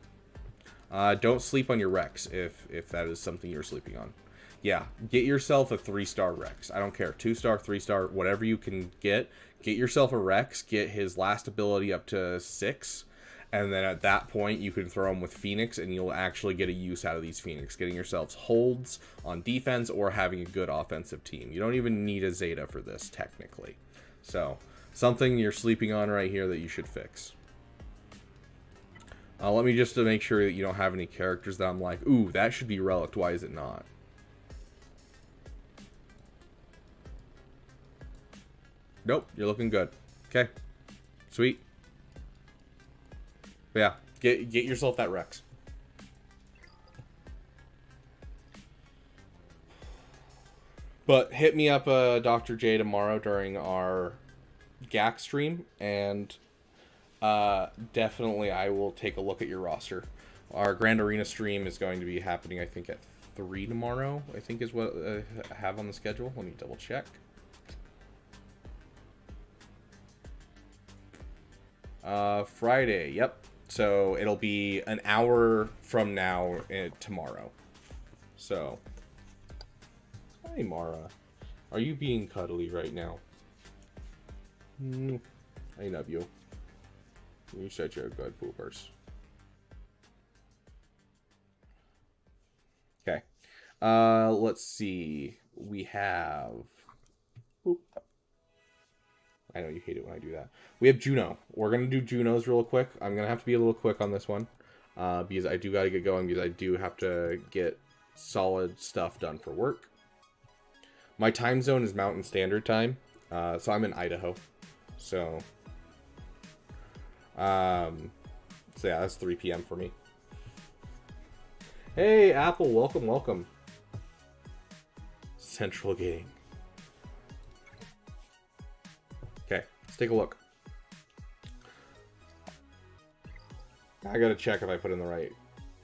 Don't sleep on your Rex if that is something you're sleeping on. Yeah, get yourself a 3-star Rex. I don't care, 2-star, 3-star, whatever you can get. Get yourself a Rex. Get his last ability up to 6, and then at that point, you can throw him with Phoenix, and you'll actually get a use out of these Phoenix, getting yourselves holds on defense or having a good offensive team. You don't even need a Zeta for this, technically. So, something you're sleeping on right here that you should fix. Let me just to make sure that you don't have any characters that I'm like, ooh, that should be relicked, why is it not? Nope, you're looking good. Okay, sweet. But yeah, get yourself that Rex. But hit me up, Dr. J, tomorrow during our GAC stream, and definitely I will take a look at your roster. Our Grand Arena stream is going to be happening, I think, at 3 tomorrow, I think is what I have on the schedule. Let me double check. Friday, yep. So it'll be an hour from now tomorrow. So, hi Mara. Are you being cuddly right now? I love you. You said you're good poopers. Okay. Let's see. We have... Oop. I know you hate it when I do that. We have Juno. We're going to do Junos real quick. I'm going to have to be a little quick on this one. Because I do got to get going. Because I do have to get solid stuff done for work. My time zone is Mountain Standard Time. So I'm in Idaho. So yeah, that's 3 p.m. for me. Hey, Apple. Welcome, welcome. Central Gang. Okay, let's take a look. I gotta check if I put in the right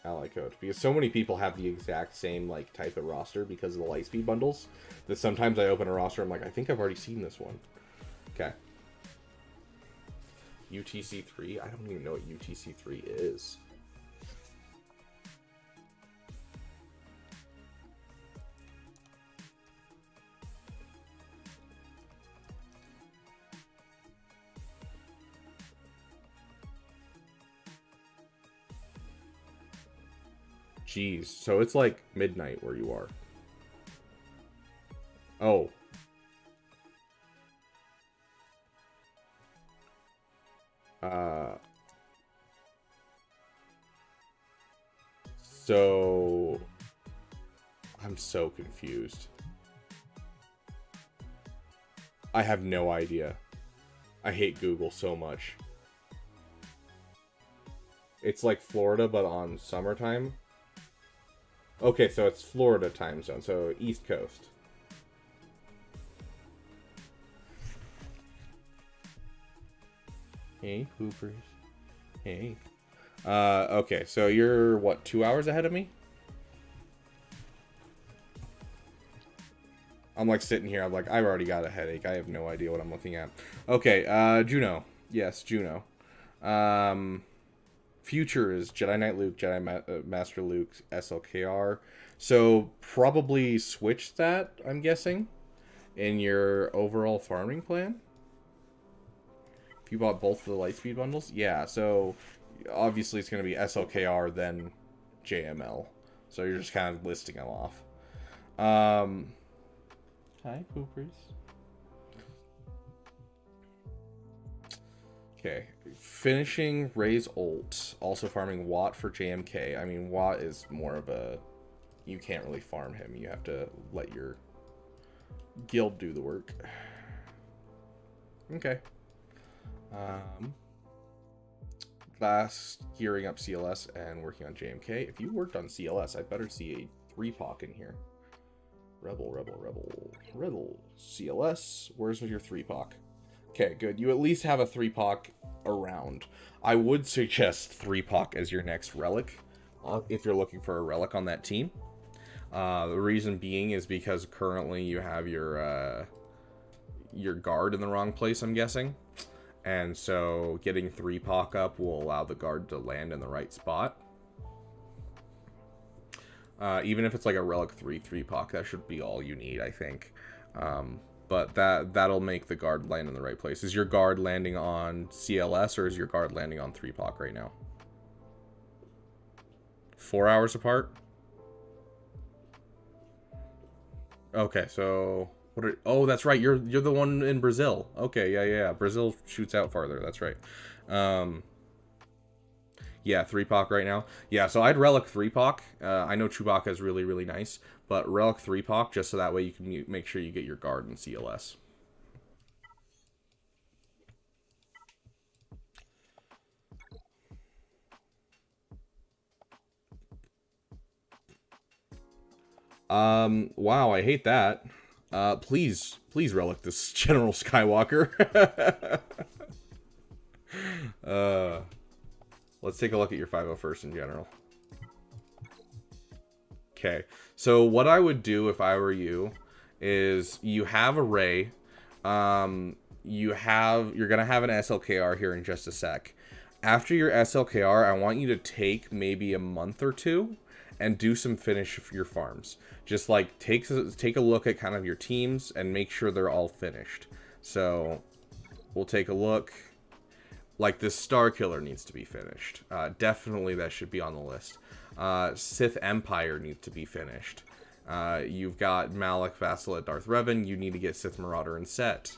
ally code, because so many people have the exact same like type of roster because of the Lightspeed bundles that sometimes I open a roster, I'm like, I think I've already seen this one. Okay. UTC3? I don't even know what UTC3 is. Jeez, so it's like midnight where you are. Oh. So I'm so confused. I have no idea. I hate Google so much. It's like Florida, but on summertime. Okay, so it's Florida time zone, so East Coast. Hey, poopers. Hey. Okay, so you're, what, 2 hours ahead of me? I'm, like, sitting here, I'm like, I've already got a headache. I have no idea what I'm looking at. Okay, Juno. Yes, Juno. Future is Jedi Knight Luke, Master Luke, SLKR. So, probably switch that, I'm guessing, in your overall farming plan? If you bought both of the Lightspeed bundles? Yeah, so... Obviously, it's going to be SLKR, then JML. So you're just kind of listing them off. Hi, poopers. Okay. Finishing Ray's ult. Also farming Watt for JMK. I mean, Watt is more of a... You can't really farm him. You have to let your guild do the work. Okay. Last gearing up CLS and working on JMK. If you worked on CLS, I'd better see a 3-poc in here. Rebel CLS. Where's your 3-poc? Okay, good. You at least have a 3-poc around. I would suggest 3-poc as your next relic if you're looking for a relic on that team. The reason being is because currently you have your guard in the wrong place, I'm guessing. And so getting 3-poc up will allow the guard to land in the right spot. Even if it's like a relic 3-poc, that should be all you need, I think. But that'll make the guard land in the right place. Is your guard landing on CLS or is your guard landing on 3-poc right now? 4 hours apart? Okay, so... oh, that's right. You're the one in Brazil. Okay, yeah. Brazil shoots out farther. That's right. Yeah, 3-poc right now. Yeah, so I'd relic 3-poc. I know Chewbacca is really, really nice, but relic 3-poc just so that way you can make sure you get your guard in CLS. Wow, I hate that. Please relic this General Skywalker. Let's take a look at your 501st in general. Okay, so what I would do if I were you is you have a Rey. You're gonna have an SLKR here in just a sec. After your SLKR, I want you to take maybe a month or two and do some finish your farms. Just like take a look at kind of your teams and make sure they're all finished. So we'll take a look. Like this Star Killer needs to be finished. Definitely that should be on the list. Sith Empire needs to be finished. You've got Malak, Vassal at Darth Revan. You need to get Sith Marauder and Set.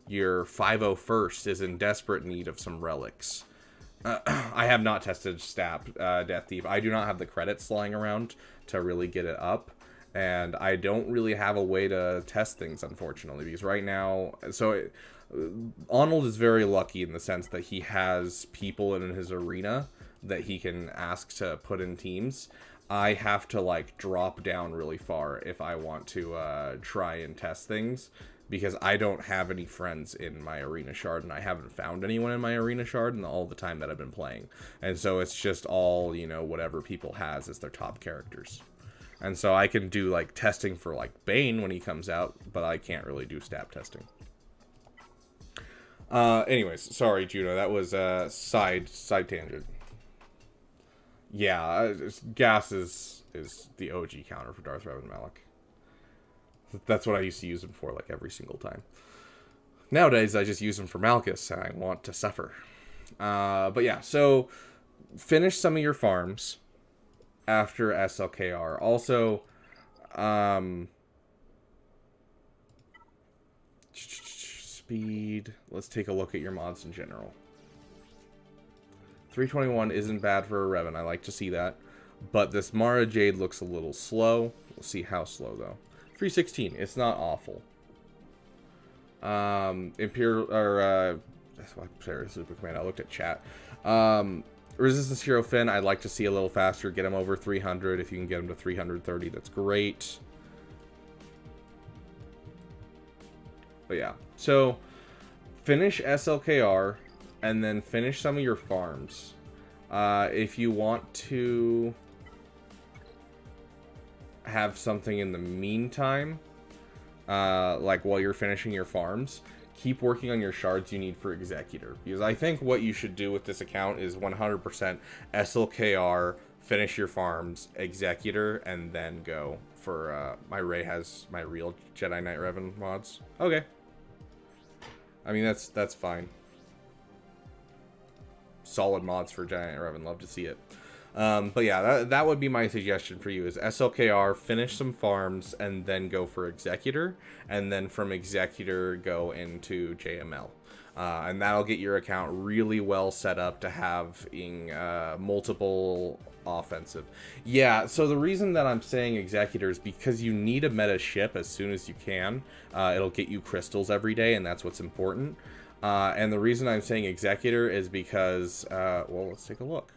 Your 501st is in desperate need of some relics. I have not tested Stab Death Thief. I do not have the credits lying around to really get it up. And I don't really have a way to test things, unfortunately. Because right now... Arnold is very lucky in the sense that he has people in his arena that he can ask to put in teams. I have to, like, drop down really far if I want to try and test things, because I don't have any friends in my arena shard, and I haven't found anyone in my arena shard in all the time that I've been playing. And so it's just all, you know, whatever people has as their top characters. And so I can do, like, testing for, like, Bane when he comes out, but I can't really do stab testing. Anyways, sorry, Juno, that was side tangent. Yeah, gas is the OG counter for Darth Revan Malak. That's what I used to use him for, like, every single time. Nowadays, I just use him for Malchus, and I want to suffer. But yeah, so finish some of your farms after SLKR. Also, speed. Let's take a look at your mods in general. 321 isn't bad for a Revan. I like to see that. But this Mara Jade looks a little slow. We'll see how slow, though. 316. It's not awful. Imperial... Or, sorry, Super Command. I looked at chat. Resistance Hero Finn, I'd like to see a little faster. Get him over 300. If you can get him to 330, that's great. But yeah. So, finish SLKR. And then finish some of your farms. If you want to have something in the meantime, like while you're finishing your farms, keep working on your shards you need for Executor. Because I think what you should do with this account is 100% SLKR, finish your farms, Executor, and then go for, my Rey has my real Jedi Knight Revan mods. Okay. I mean, that's fine. Solid mods for Jedi Knight Revan. Love to see it. But yeah, that would be my suggestion for you is SLKR, finish some farms, and then go for Executor. And then from Executor, go into JML. And that'll get your account really well set up to having multiple offensive. Yeah, so the reason that I'm saying Executor is because you need a meta ship as soon as you can. It'll get you crystals every day, and that's what's important. And the reason I'm saying Executor is because, well, let's take a look.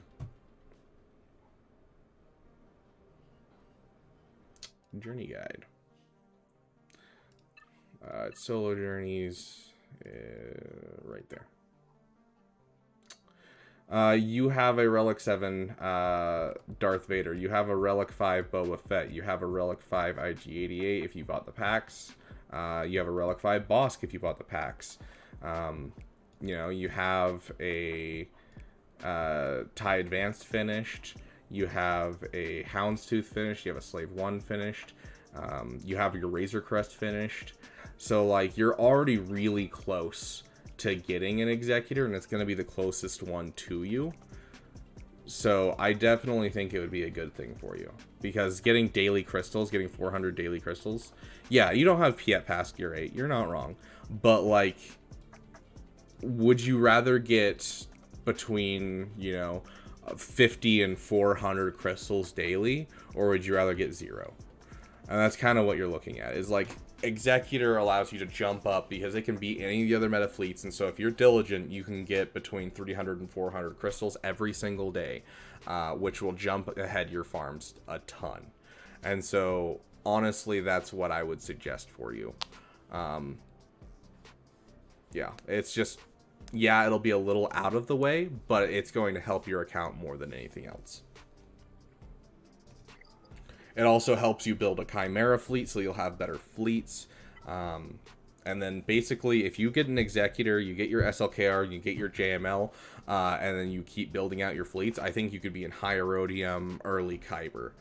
Journey guide. Solo journeys, right there. You have a Relic 7 Darth Vader. You have a Relic 5 Boba Fett. You have a Relic 5 IG-88 if you bought the packs. You have a Relic 5 Bossk if you bought the packs. You know, you have a TIE Advanced finished. You have a Houndstooth finished. You have a Slave 1 finished. You have your Razor Crest finished. So, like, you're already really close to getting an Executor, and it's going to be the closest one to you. So, I definitely think it would be a good thing for you. Because getting daily crystals, getting 400 daily crystals, yeah, you don't have Piet past Gear 8. You're not wrong. But, like, would you rather get between, you know, 50 and 400 crystals daily, or would you rather get 0? And that's kind of what you're looking at, is like Executor allows you to jump up because it can beat any of the other meta fleets, and so if you're diligent, you can get between 300 and 400 crystals every single day, which will jump ahead your farms a ton. And so honestly, that's what I would suggest for you. Yeah, it's just, yeah, it'll be a little out of the way, but it's going to help your account more than anything else. It also helps you build a Chimera fleet, so you'll have better fleets. And then basically, if you get an Executor, you get your SLKR, you get your JML, and then you keep building out your fleets, I think you could be in high Erodium, early Kyber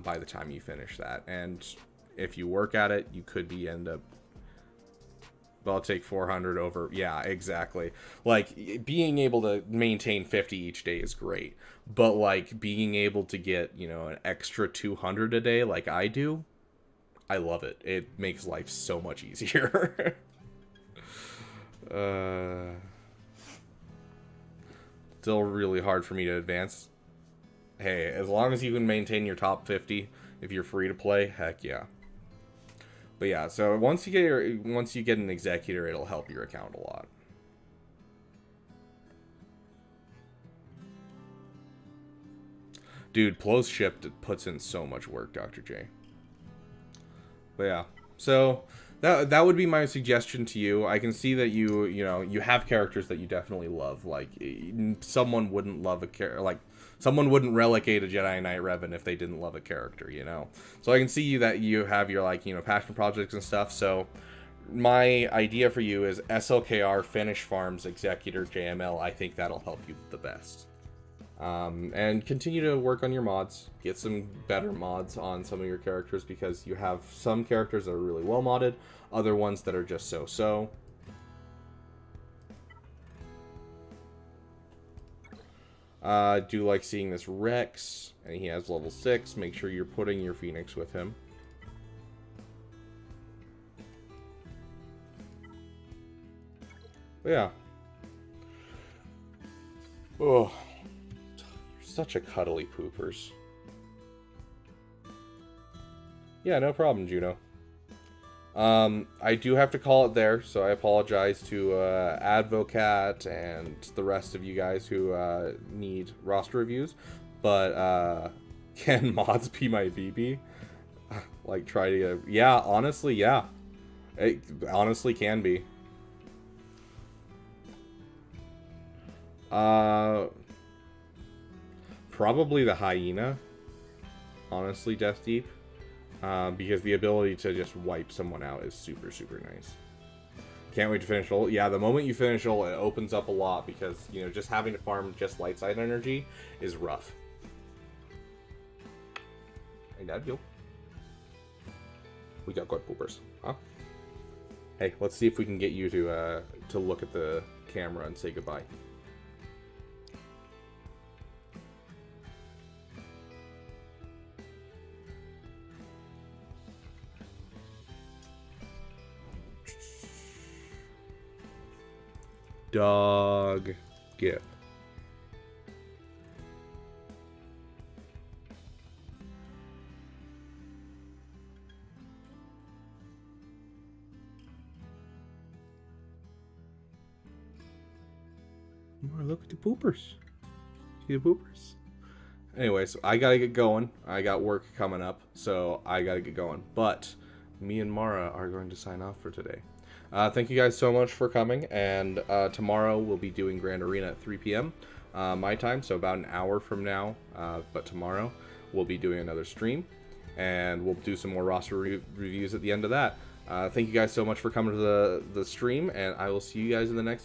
by the time you finish that. And if you work at it, you could end up... Well, I'll take 400 over... Yeah, exactly. Like, being able to maintain 50 each day is great. But, like, being able to get, you know, an extra 200 a day like I do... I love it. It makes life so much easier. Still really hard for me to advance. Hey, as long as you can maintain your top 50, if you're free to play, heck yeah. But yeah, so once you get an Executor, it'll help your account a lot. Dude, Plo's ship puts in so much work, Dr. J. But yeah, so that would be my suggestion to you. I can see that you have characters that you definitely love. Like, someone wouldn't love someone wouldn't relegate a Jedi Knight Revan if they didn't love a character, you know. So I can see that you have your, like, you know, passion projects and stuff. So my idea for you is SLKR, Finish Farms, Executor, JML. I think that'll help you the best. And continue to work on your mods. Get some better mods on some of your characters, because you have some characters that are really well modded, other ones that are just so-so. Do like seeing this Rex, and he has level 6. Make sure you're putting your Phoenix with him. But yeah. Oh. Such a cuddly poopers. Yeah, no problem, Juno. I do have to call it there, so I apologize to Advocat and the rest of you guys who need roster reviews. But can mods be my BB? Like, try to... Yeah, honestly, yeah. It honestly can be. Probably the Hyena, honestly, Death Deep, because the ability to just wipe someone out is super, super nice. Can't wait to finish Ul. Yeah, the moment you finish Ul, it opens up a lot, because, you know, just having to farm just light side energy is rough. Hey, Dad, yo. We got good poopers, huh? Hey, let's see if we can get you to look at the camera and say goodbye. Dog Gip. Look at the poopers. See the poopers? Anyways, I gotta get going. I got work coming up, so I gotta get going. But me and Mara are going to sign off for today. Thank you guys so much for coming, and tomorrow we'll be doing Grand Arena at 3 p.m. My time, so about an hour from now, but tomorrow we'll be doing another stream, and we'll do some more roster reviews at the end of that. Thank you guys so much for coming to the stream, and I will see you guys in the next video.